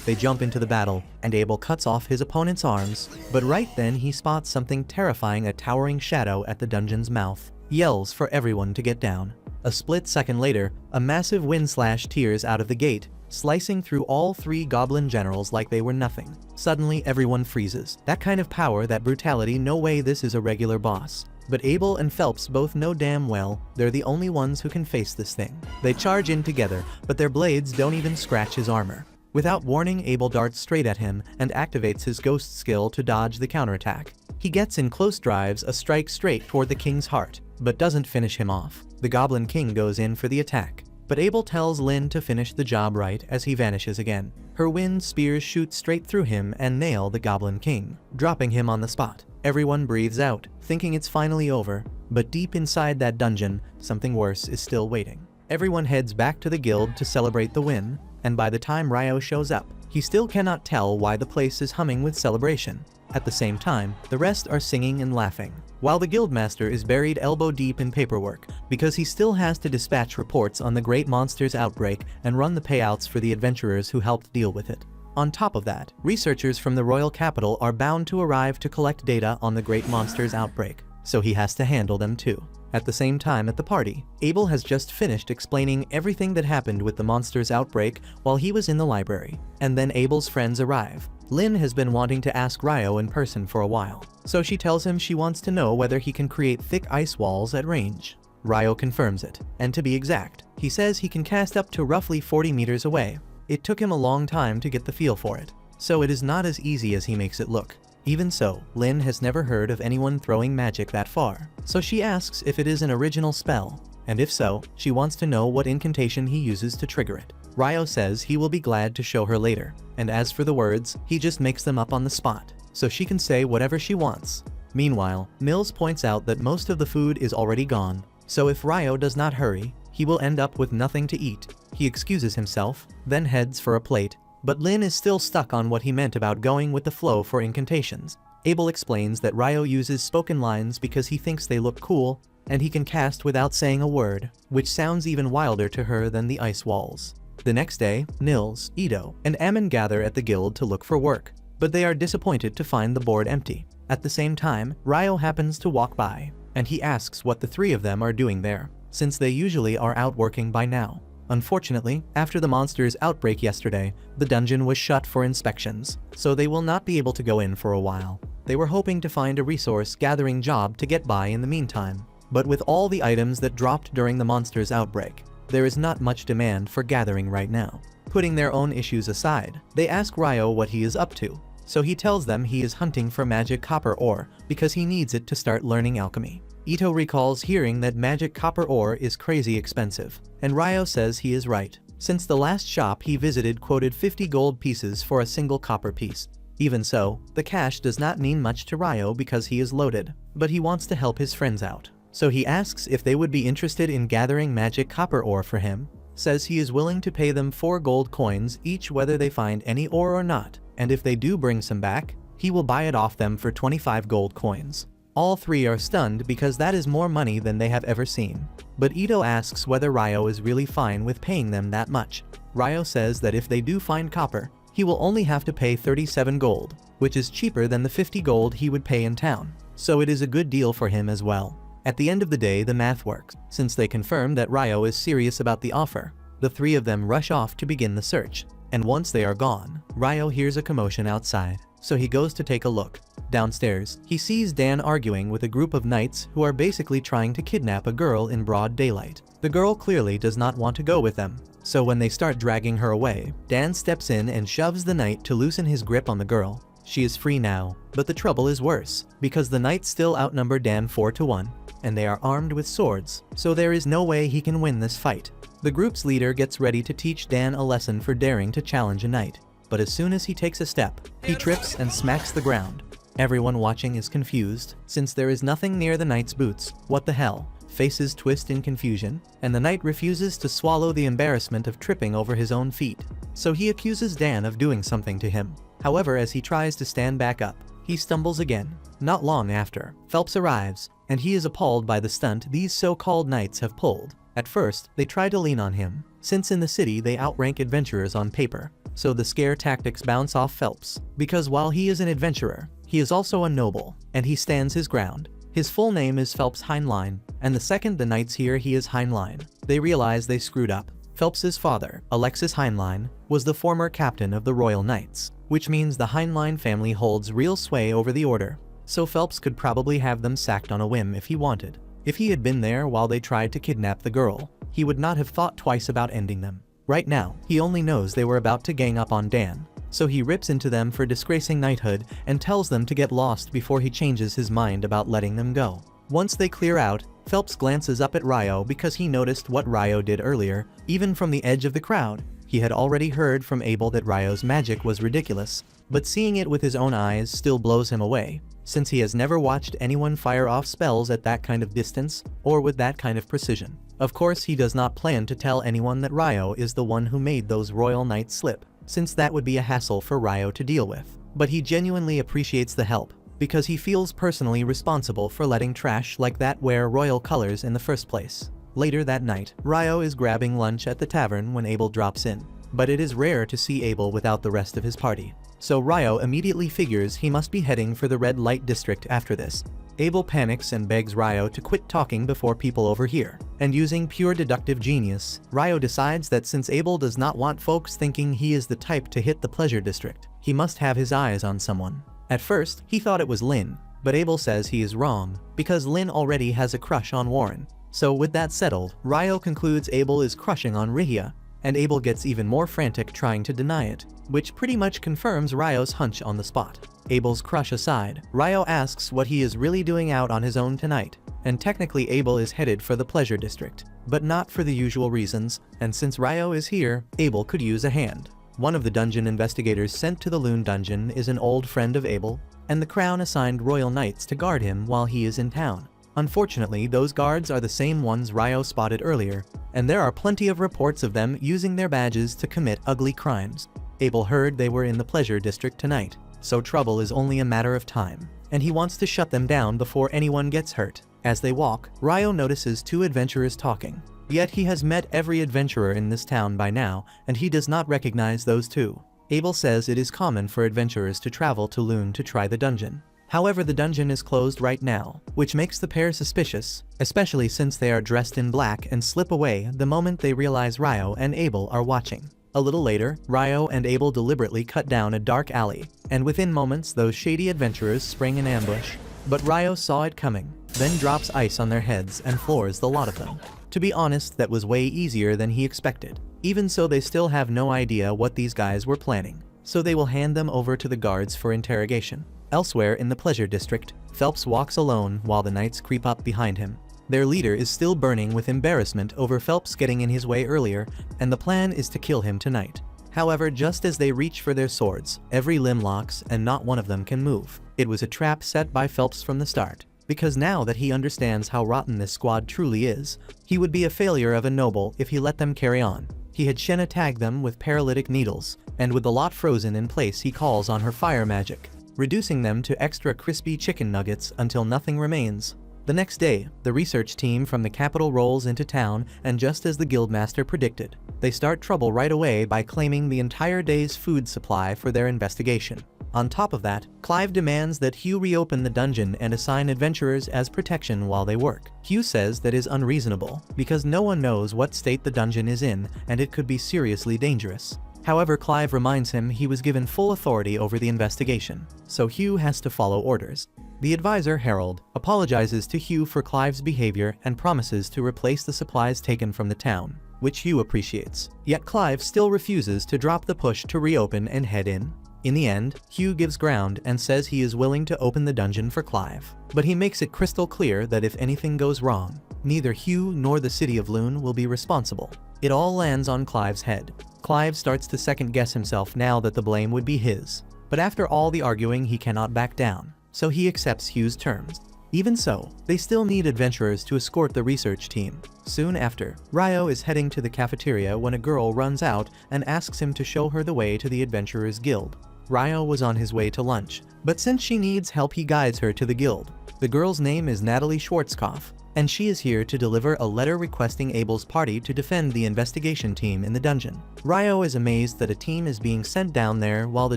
they jump into the battle, and Abel cuts off his opponent's arms, but right then he spots something terrifying, a towering shadow at the dungeon's mouth. Yells for everyone to get down. A split second later, a massive wind slash tears out of the gate, slicing through all 3 goblin generals like they were nothing. Suddenly everyone freezes. That kind of power, that brutality, no way this is a regular boss. But Abel and Phelps both know damn well they're the only ones who can face this thing. They charge in together, but their blades don't even scratch his armor. Without warning, Abel darts straight at him and activates his ghost skill to dodge the counterattack. He gets in close, drives a strike straight toward the king's heart, but doesn't finish him off. The goblin king goes in for the attack, but Abel tells Lynn to finish the job right as he vanishes again. Her wind spears shoot straight through him and nail the goblin king, dropping him on the spot. Everyone breathes out, thinking it's finally over, but deep inside that dungeon, something worse is still waiting. Everyone heads back to the guild to celebrate the win, and by the time Ryo shows up, he still cannot tell why the place is humming with celebration. At the same time, the rest are singing and laughing, while the guildmaster is buried elbow deep in paperwork because he still has to dispatch reports on the great monster's outbreak and run the payouts for the adventurers who helped deal with it. On top of that, researchers from the royal capital are bound to arrive to collect data on the great monster's outbreak, so he has to handle them too. At the same time at the party, Abel has just finished explaining everything that happened with the monster's outbreak while he was in the library, and then Abel's friends arrive. Lynn has been wanting to ask Ryo in person for a while, so she tells him she wants to know whether he can create thick ice walls at range. Ryo confirms it, and to be exact, he says he can cast up to roughly 40 meters away. It took him a long time to get the feel for it, so it is not as easy as he makes it look. Even so, Lynn has never heard of anyone throwing magic that far, so she asks if it is an original spell, and if so, she wants to know what incantation he uses to trigger it. Ryo says he will be glad to show her later, and as for the words, he just makes them up on the spot, so she can say whatever she wants. Meanwhile, Mills points out that most of the food is already gone, so if Ryo does not hurry, he will end up with nothing to eat. He excuses himself, then heads for a plate, but Lynn is still stuck on what he meant about going with the flow for incantations. Abel explains that Ryo uses spoken lines because he thinks they look cool, and he can cast without saying a word, which sounds even wilder to her than the ice walls. The next day, Nils, Ito, and Ammon gather at the guild to look for work, but they are disappointed to find the board empty. At the same time, Ryo happens to walk by, and he asks what the 3 of them are doing there, since they usually are out working by now. Unfortunately, after the monster's outbreak yesterday, the dungeon was shut for inspections, so they will not be able to go in for a while. They were hoping to find a resource gathering job to get by in the meantime, but with all the items that dropped during the monster's outbreak, there is not much demand for gathering right now. Putting their own issues aside, they ask Ryo what he is up to, so he tells them he is hunting for magic copper ore because he needs it to start learning alchemy. Ito recalls hearing that magic copper ore is crazy expensive, and Ryo says he is right, since the last shop he visited quoted 50 gold pieces for a single copper piece. Even so, the cash does not mean much to Ryo because he is loaded, but he wants to help his friends out. So he asks if they would be interested in gathering magic copper ore for him, says he is willing to pay them 4 gold coins each whether they find any ore or not, and if they do bring some back, he will buy it off them for 25 gold coins. All 3 are stunned because that is more money than they have ever seen. But Ito asks whether Ryo is really fine with paying them that much. Ryo says that if they do find copper, he will only have to pay 37 gold, which is cheaper than the 50 gold he would pay in town, so it is a good deal for him as well. At the end of the day, the math works, since they confirm that Ryo is serious about the offer. The 3 of them rush off to begin the search, and once they are gone, Ryo hears a commotion outside. so he goes to take a look. Downstairs, he sees Dan arguing with a group of knights who are basically trying to kidnap a girl in broad daylight. The girl clearly does not want to go with them, so when they start dragging her away, Dan steps in and shoves the knight to loosen his grip on the girl. She is free now, but the trouble is worse, because the knights still outnumber Dan 4-1, and they are armed with swords, so there is no way he can win this fight. The group's leader gets ready to teach Dan a lesson for daring to challenge a knight, but as soon as he takes a step, he trips and smacks the ground. Everyone watching is confused, since there is nothing near the knight's boots. What the hell? Faces twist in confusion, and the knight refuses to swallow the embarrassment of tripping over his own feet. So he accuses Dan of doing something to him. However, as he tries to stand back up, he stumbles again. Not long after, Phelps arrives, and he is appalled by the stunt these so-called knights have pulled. At first, they try to lean on him, since in the city they outrank adventurers on paper. So the scare tactics bounce off Phelps, because while he is an adventurer, he is also a noble, and he stands his ground. His full name is Phelps Heinlein, and the second the knights hear he is Heinlein, they realize they screwed up. Phelps's father, Alexis Heinlein, was the former captain of the Royal Knights, which means the Heinlein family holds real sway over the order, so Phelps could probably have them sacked on a whim if he wanted. If he had been there while they tried to kidnap the girl, he would not have thought twice about ending them. Right now, he only knows they were about to gang up on Dan, so he rips into them for disgracing knighthood and tells them to get lost before he changes his mind about letting them go. Once they clear out, Phelps glances up at Ryo because he noticed what Ryo did earlier, even from the edge of the crowd. He had already heard from Abel that Ryo's magic was ridiculous, but seeing it with his own eyes still blows him away, since he has never watched anyone fire off spells at that kind of distance, or with that kind of precision. Of course, he does not plan to tell anyone that Ryo is the one who made those royal knights slip, since that would be a hassle for Ryo to deal with. But he genuinely appreciates the help, because he feels personally responsible for letting trash like that wear royal colors in the first place. Later that night, Ryo is grabbing lunch at the tavern when Abel drops in, but it is rare to see Abel without the rest of his party. So Ryo immediately figures he must be heading for the red light district after this. Abel panics and begs Ryo to quit talking before people overhear, and using pure deductive genius, Ryo decides that since Abel does not want folks thinking he is the type to hit the pleasure district, he must have his eyes on someone. At first, he thought it was Lynn, but Abel says he is wrong, because Lynn already has a crush on Warren. So with that settled, Ryo concludes Abel is crushing on Rihia, and Abel gets even more frantic trying to deny it, which pretty much confirms Ryo's hunch on the spot. Abel's crush aside, Ryo asks what he is really doing out on his own tonight, and technically Abel is headed for the pleasure district, but not for the usual reasons, and since Ryo is here, Abel could use a hand. One of the dungeon investigators sent to the Loon dungeon is an old friend of Abel, and the crown assigned royal knights to guard him while he is in town. Unfortunately, those guards are the same ones Ryo spotted earlier, and there are plenty of reports of them using their badges to commit ugly crimes. Abel heard they were in the pleasure district tonight, so trouble is only a matter of time, and he wants to shut them down before anyone gets hurt. As they walk, Ryo notices two adventurers talking, yet he has met every adventurer in this town by now, and he does not recognize those two. Abel says it is common for adventurers to travel to Loon to try the dungeon. However, the dungeon is closed right now, which makes the pair suspicious, especially since they are dressed in black and slip away the moment they realize Ryo and Abel are watching. A little later, Ryo and Abel deliberately cut down a dark alley, and within moments those shady adventurers spring an ambush. But Ryo saw it coming, then drops ice on their heads and floors the lot of them. To be honest, that was way easier than he expected. Even so, they still have no idea what these guys were planning, so they will hand them over to the guards for interrogation. Elsewhere in the pleasure district, Phelps walks alone while the knights creep up behind him. Their leader is still burning with embarrassment over Phelps getting in his way earlier, and the plan is to kill him tonight. However, just as they reach for their swords, every limb locks and not one of them can move. It was a trap set by Phelps from the start, because now that he understands how rotten this squad truly is, he would be a failure of a noble if he let them carry on. He had Shenna tag them with paralytic needles, and with the lot frozen in place he calls on her fire magic, reducing them to extra crispy chicken nuggets until nothing remains. The next day, the research team from the capital rolls into town, and just as the guildmaster predicted, they start trouble right away by claiming the entire day's food supply for their investigation. On top of that, Clive demands that Hugh reopen the dungeon and assign adventurers as protection while they work. Hugh says that is unreasonable, because no one knows what state the dungeon is in, and it could be seriously dangerous. However, Clive reminds him he was given full authority over the investigation, so Hugh has to follow orders. The advisor, Harold, apologizes to Hugh for Clive's behavior and promises to replace the supplies taken from the town, which Hugh appreciates. Yet Clive still refuses to drop the push to reopen and head in. In the end, Hugh gives ground and says he is willing to open the dungeon for Clive. But he makes it crystal clear that if anything goes wrong, neither Hugh nor the city of Loon will be responsible. It all lands on Clive's head. Clive starts to second-guess himself now that the blame would be his. But after all the arguing, he cannot back down, so he accepts Hugh's terms. Even so, they still need adventurers to escort the research team. Soon after, Ryo is heading to the cafeteria when a girl runs out and asks him to show her the way to the Adventurers Guild. Ryo was on his way to lunch, but since she needs help, he guides her to the guild. The girl's name is Natalie Schwarzkopf, and she is here to deliver a letter requesting Abel's party to defend the investigation team in the dungeon. Ryo is amazed that a team is being sent down there while the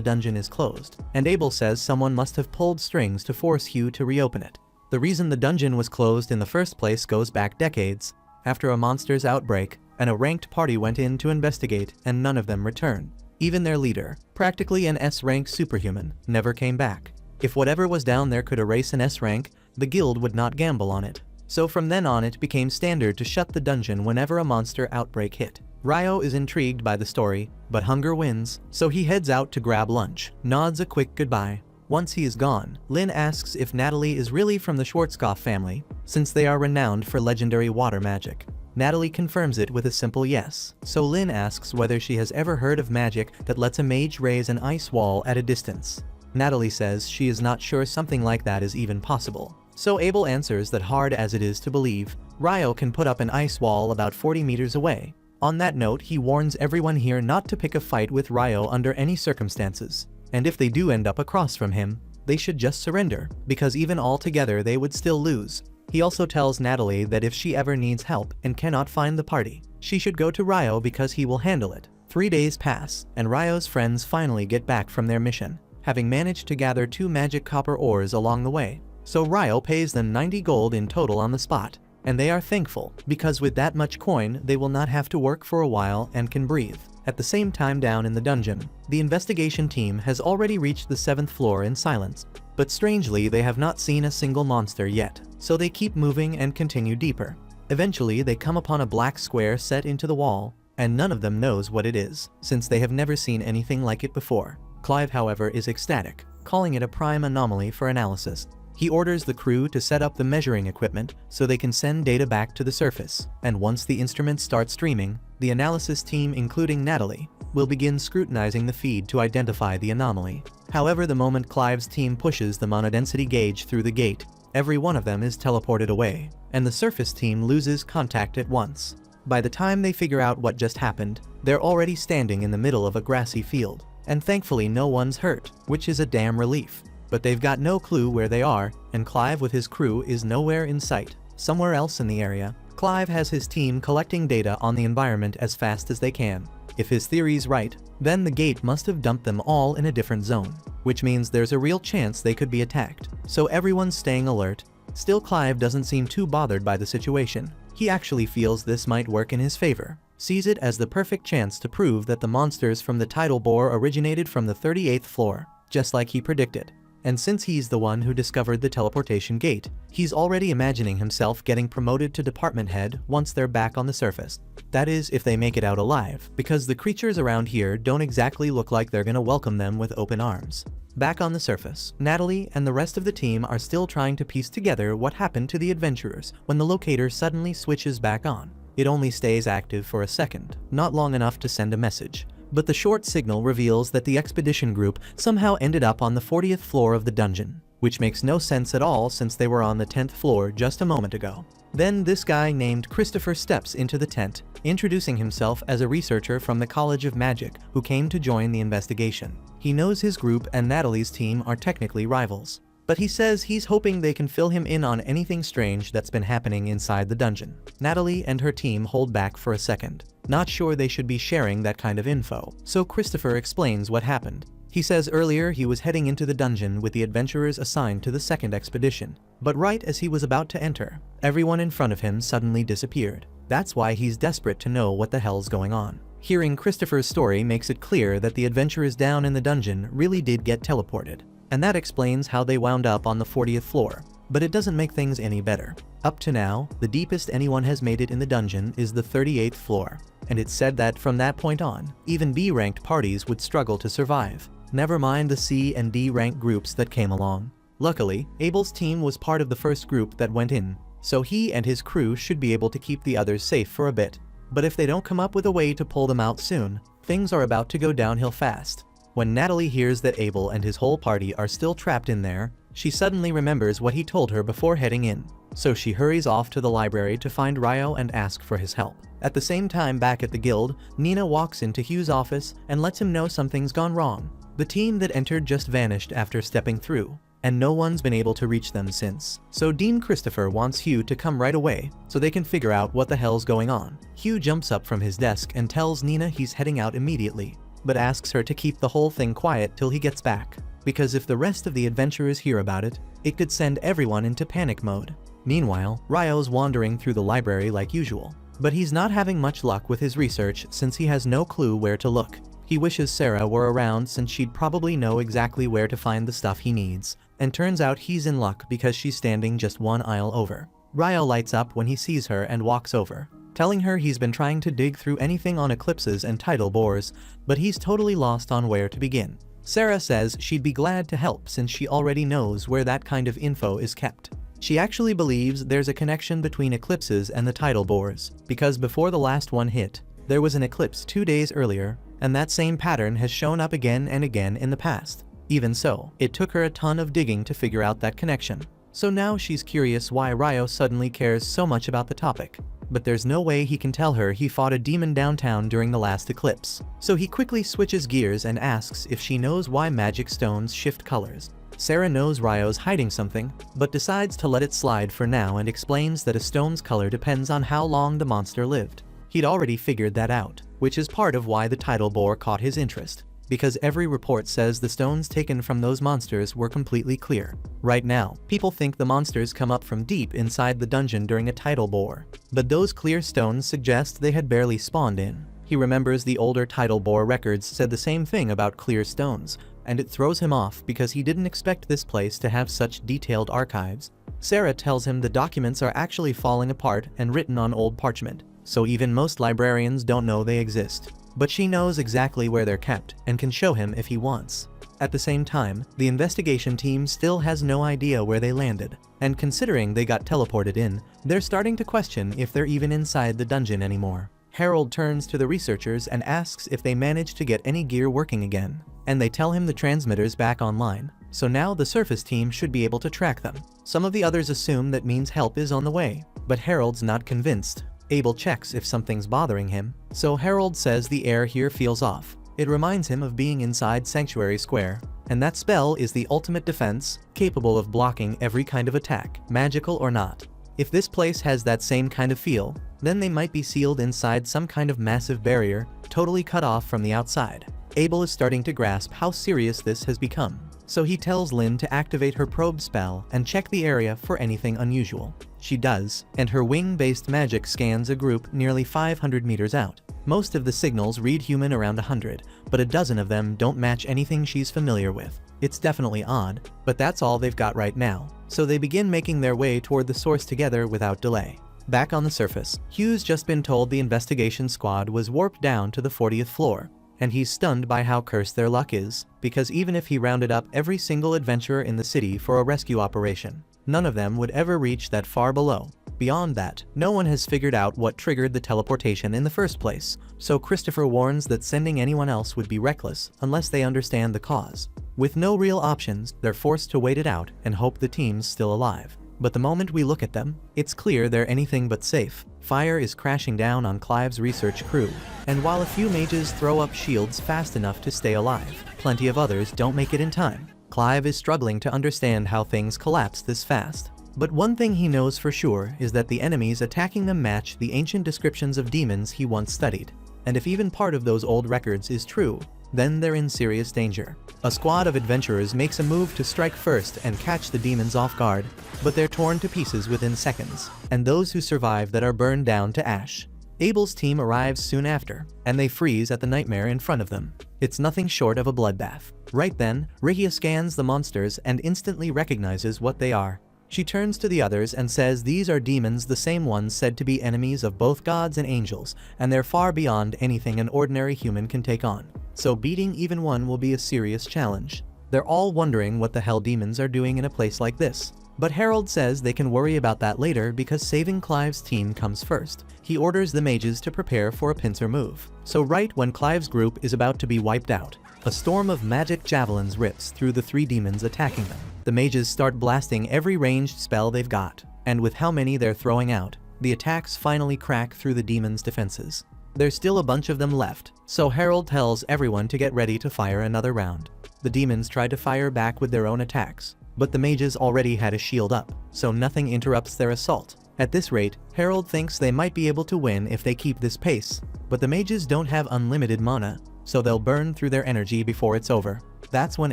dungeon is closed, and Abel says someone must have pulled strings to force Hugh to reopen it. The reason the dungeon was closed in the first place goes back decades, after a monster's outbreak, and a ranked party went in to investigate and none of them returned. Even their leader, practically an S-rank superhuman, never came back. If whatever was down there could erase an S-rank, the guild would not gamble on it. So from then on it became standard to shut the dungeon whenever a monster outbreak hit. Ryo is intrigued by the story, but hunger wins, so he heads out to grab lunch, nods a quick goodbye. Once he is gone, Lynn asks if Natalie is really from the Schwarzkopf family, since they are renowned for legendary water magic. Natalie confirms it with a simple yes, so Lynn asks whether she has ever heard of magic that lets a mage raise an ice wall at a distance. Natalie says she is not sure something like that is even possible. So Abel answers that hard as it is to believe, Ryo can put up an ice wall about 40 meters away. On that note, he warns everyone here not to pick a fight with Ryo under any circumstances, and if they do end up across from him, they should just surrender, because even all together they would still lose. He also tells Natalie that if she ever needs help and cannot find the party, she should go to Ryo because he will handle it. 3 days pass, and Ryo's friends finally get back from their mission, having managed to gather 2 magic copper ores along the way. So Ryo pays them 90 gold in total on the spot, and they are thankful, because with that much coin they will not have to work for a while and can breathe. At the same time down in the dungeon, the investigation team has already reached the 7th floor in silence. But strangely, they have not seen a single monster yet, so they keep moving and continue deeper. Eventually, they come upon a black square set into the wall, and none of them knows what it is, since they have never seen anything like it before. Clive, however, is ecstatic, calling it a prime anomaly for analysis. He orders the crew to set up the measuring equipment so they can send data back to the surface, and once the instruments start streaming, the analysis team, including Natalie, will begin scrutinizing the feed to identify the anomaly. However, the moment Clive's team pushes the monodensity gauge through the gate, every one of them is teleported away, and the surface team loses contact at once. By the time they figure out what just happened, they're already standing in the middle of a grassy field, and thankfully no one's hurt, which is a damn relief. But they've got no clue where they are, and Clive with his crew is nowhere in sight. Somewhere else in the area, Clive has his team collecting data on the environment as fast as they can. If his theory's right, then the gate must have dumped them all in a different zone, which means there's a real chance they could be attacked. So everyone's staying alert. Still, Clive doesn't seem too bothered by the situation. He actually feels this might work in his favor, sees it as the perfect chance to prove that the monsters from the tidal bore originated from the 38th floor, just like he predicted. And since he's the one who discovered the teleportation gate, he's already imagining himself getting promoted to department head once they're back on the surface. That is, if they make it out alive, because the creatures around here don't exactly look like they're gonna welcome them with open arms. Back on the surface, Natalie and the rest of the team are still trying to piece together what happened to the adventurers when the locator suddenly switches back on. It only stays active for a second, not long enough to send a message. But the short signal reveals that the expedition group somehow ended up on the 40th floor of the dungeon, which makes no sense at all since they were on the 10th floor just a moment ago. Then this guy named Christopher steps into the tent, introducing himself as a researcher from the College of Magic who came to join the investigation. He knows his group and Natalie's team are technically rivals, but he says he's hoping they can fill him in on anything strange that's been happening inside the dungeon. Natalie and her team hold back for a second, not sure they should be sharing that kind of info, so Christopher explains what happened. He says earlier he was heading into the dungeon with the adventurers assigned to the second expedition, but right as he was about to enter, everyone in front of him suddenly disappeared. That's why he's desperate to know what the hell's going on. Hearing Christopher's story makes it clear that the adventurers down in the dungeon really did get teleported. And that explains how they wound up on the 40th floor. But it doesn't make things any better. Up to now, the deepest anyone has made it in the dungeon is the 38th floor. And it's said that from that point on, even B-ranked parties would struggle to survive. Never mind the C and D rank groups that came along. Luckily, Abel's team was part of the first group that went in, so he and his crew should be able to keep the others safe for a bit. But if they don't come up with a way to pull them out soon, things are about to go downhill fast. When Natalie hears that Abel and his whole party are still trapped in there, she suddenly remembers what he told her before heading in. So she hurries off to the library to find Ryo and ask for his help. At the same time, back at the guild, Nina walks into Hugh's office and lets him know something's gone wrong. The team that entered just vanished after stepping through, and no one's been able to reach them since. So Dean Christopher wants Hugh to come right away so they can figure out what the hell's going on. Hugh jumps up from his desk and tells Nina he's heading out immediately, but asks her to keep the whole thing quiet till he gets back, because if the rest of the adventurers hear about it, it could send everyone into panic mode. Meanwhile, Ryo's wandering through the library like usual, but he's not having much luck with his research since he has no clue where to look. He wishes Sarah were around since she'd probably know exactly where to find the stuff he needs, and turns out he's in luck because she's standing just one aisle over. Ryo lights up when he sees her and walks over, telling her he's been trying to dig through anything on eclipses and tidal bores, but he's totally lost on where to begin. Sarah says she'd be glad to help since she already knows where that kind of info is kept. She actually believes there's a connection between eclipses and the tidal bores, because before the last one hit, there was an eclipse 2 days earlier, and that same pattern has shown up again and again in the past. Even so, it took her a ton of digging to figure out that connection. So now she's curious why Ryo suddenly cares so much about the topic. But there's no way he can tell her he fought a demon downtown during the last eclipse. So he quickly switches gears and asks if she knows why magic stones shift colors. Sarah knows Ryo's hiding something, but decides to let it slide for now and explains that a stone's color depends on how long the monster lived. He'd already figured that out, which is part of why the tidal bore caught his interest, because every report says the stones taken from those monsters were completely clear. Right now, people think the monsters come up from deep inside the dungeon during a tidal bore, but those clear stones suggest they had barely spawned in. He remembers the older tidal bore records said the same thing about clear stones, and it throws him off because he didn't expect this place to have such detailed archives. Sarah tells him the documents are actually falling apart and written on old parchment, so even most librarians don't know they exist. But she knows exactly where they're kept and can show him if he wants. At the same time, the investigation team still has no idea where they landed, and considering they got teleported in, they're starting to question if they're even inside the dungeon anymore. Harold turns to the researchers and asks if they managed to get any gear working again, and they tell him the transmitter's back online, so now the surface team should be able to track them. Some of the others assume that means help is on the way, but Harold's not convinced. Abel checks if something's bothering him, so Harold says the air here feels off. It reminds him of being inside Sanctuary Square, and that spell is the ultimate defense, capable of blocking every kind of attack, magical or not. If this place has that same kind of feel, then they might be sealed inside some kind of massive barrier, totally cut off from the outside. Abel is starting to grasp how serious this has become, so he tells Lynn to activate her probe spell and check the area for anything unusual. She does, and her wing-based magic scans a group nearly 500 meters out. Most of the signals read human around 100, but a dozen of them don't match anything she's familiar with. It's definitely odd, but that's all they've got right now, so they begin making their way toward the source together without delay. Back on the surface, Hugh's just been told the investigation squad was warped down to the 40th floor, and he's stunned by how cursed their luck is, because even if he rounded up every single adventurer in the city for a rescue operation, none of them would ever reach that far below. Beyond that, no one has figured out what triggered the teleportation in the first place, so Christopher warns that sending anyone else would be reckless unless they understand the cause. With no real options, they're forced to wait it out and hope the team's still alive. But the moment we look at them, it's clear they're anything but safe. Fire is crashing down on Clive's research crew, and while a few mages throw up shields fast enough to stay alive, plenty of others don't make it in time. Clive is struggling to understand how things collapse this fast. But one thing he knows for sure is that the enemies attacking them match the ancient descriptions of demons he once studied. And if even part of those old records is true, then they're in serious danger. A squad of adventurers makes a move to strike first and catch the demons off guard, but they're torn to pieces within seconds, and those who survive that are burned down to ash. Abel's team arrives soon after, and they freeze at the nightmare in front of them. It's nothing short of a bloodbath. Right then, Rihia scans the monsters and instantly recognizes what they are. She turns to the others and says these are demons, the same ones said to be enemies of both gods and angels, and they're far beyond anything an ordinary human can take on. So beating even one will be a serious challenge. They're all wondering what the hell demons are doing in a place like this. But Harold says they can worry about that later because saving Clive's team comes first. He orders the mages to prepare for a pincer move. So right when Clive's group is about to be wiped out, a storm of magic javelins rips through the three demons attacking them. The mages start blasting every ranged spell they've got, and with how many they're throwing out, the attacks finally crack through the demons' defenses. There's still a bunch of them left, so Harold tells everyone to get ready to fire another round. The demons try to fire back with their own attacks, but the mages already had a shield up, so nothing interrupts their assault. At this rate, Harold thinks they might be able to win if they keep this pace, but the mages don't have unlimited mana, so they'll burn through their energy before it's over. That's when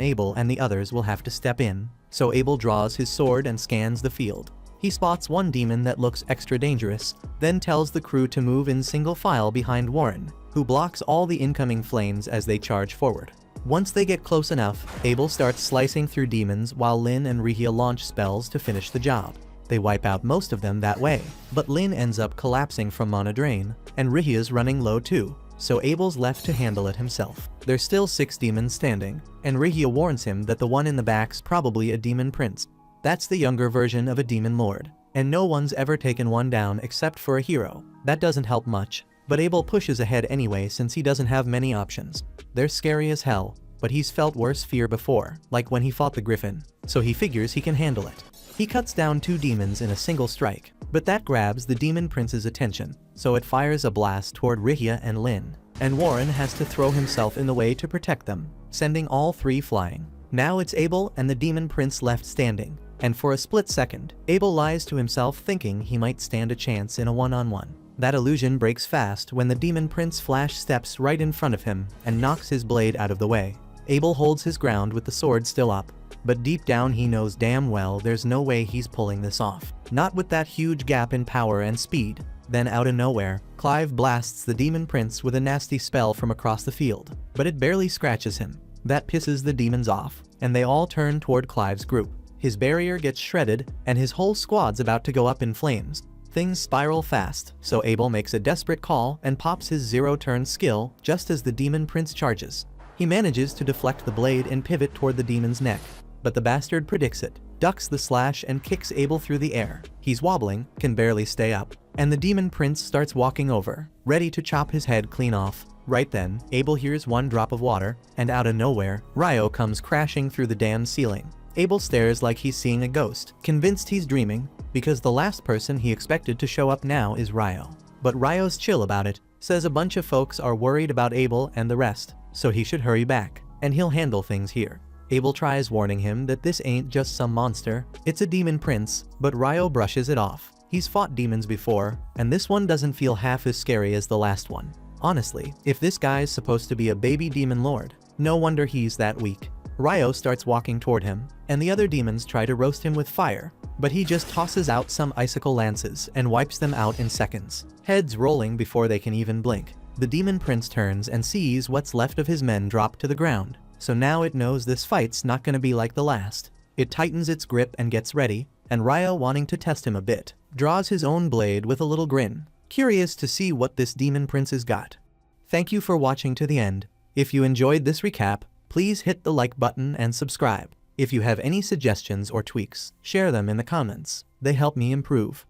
Abel and the others will have to step in, so Abel draws his sword and scans the field. He spots one demon that looks extra dangerous, then tells the crew to move in single file behind Warren, who blocks all the incoming flames as they charge forward. Once they get close enough, Abel starts slicing through demons while Lynn and Rihia launch spells to finish the job. They wipe out most of them that way, but Lynn ends up collapsing from mana drain, and Rihia's running low too, so Abel's left to handle it himself. There's still 6 demons standing, and Rihia warns him that the one in the back's probably a demon prince. That's the younger version of a demon lord, and no one's ever taken one down except for a hero. That doesn't help much, but Abel pushes ahead anyway since he doesn't have many options. They're scary as hell, but he's felt worse fear before, like when he fought the griffin, so he figures he can handle it. He cuts down 2 demons in a single strike, but that grabs the demon prince's attention, so it fires a blast toward Rihia and Lynn, and Warren has to throw himself in the way to protect them, sending all 3 flying. Now it's Abel and the demon prince left standing, and for a split second, Abel lies to himself thinking he might stand a chance in a one-on-one. That illusion breaks fast when the demon prince flash steps right in front of him and knocks his blade out of the way. Abel holds his ground with the sword still up, but deep down he knows damn well there's no way he's pulling this off. Not with that huge gap in power and speed. Then out of nowhere, Clive blasts the demon prince with a nasty spell from across the field, but it barely scratches him. That pisses the demons off, and they all turn toward Clive's group. His barrier gets shredded, and his whole squad's about to go up in flames. Things spiral fast, so Abel makes a desperate call and pops his zero-turn skill just as the demon prince charges. He manages to deflect the blade and pivot toward the demon's neck, but the bastard predicts it, ducks the slash and kicks Abel through the air. He's wobbling, can barely stay up, and the demon prince starts walking over, ready to chop his head clean off. Right then, Abel hears one drop of water, and out of nowhere, Ryo comes crashing through the damn ceiling. Abel stares like he's seeing a ghost, convinced he's dreaming, because the last person he expected to show up now is Ryo. But Ryo's chill about it, says a bunch of folks are worried about Abel and the rest, so he should hurry back, and he'll handle things here. Abel tries warning him that this ain't just some monster, it's a demon prince, but Ryo brushes it off. He's fought demons before, and this one doesn't feel half as scary as the last one. Honestly, if this guy's supposed to be a baby demon lord, no wonder he's that weak. Ryo starts walking toward him, and the other demons try to roast him with fire, but he just tosses out some icicle lances and wipes them out in seconds, heads rolling before they can even blink. The demon prince turns and sees what's left of his men drop to the ground, so now it knows this fight's not gonna be like the last. It tightens its grip and gets ready, and Ryo, wanting to test him a bit, draws his own blade with a little grin, curious to see what this demon prince has got. Thank you for watching to the end. If you enjoyed this recap, please hit the like button and subscribe. If you have any suggestions or tweaks, share them in the comments. They help me improve.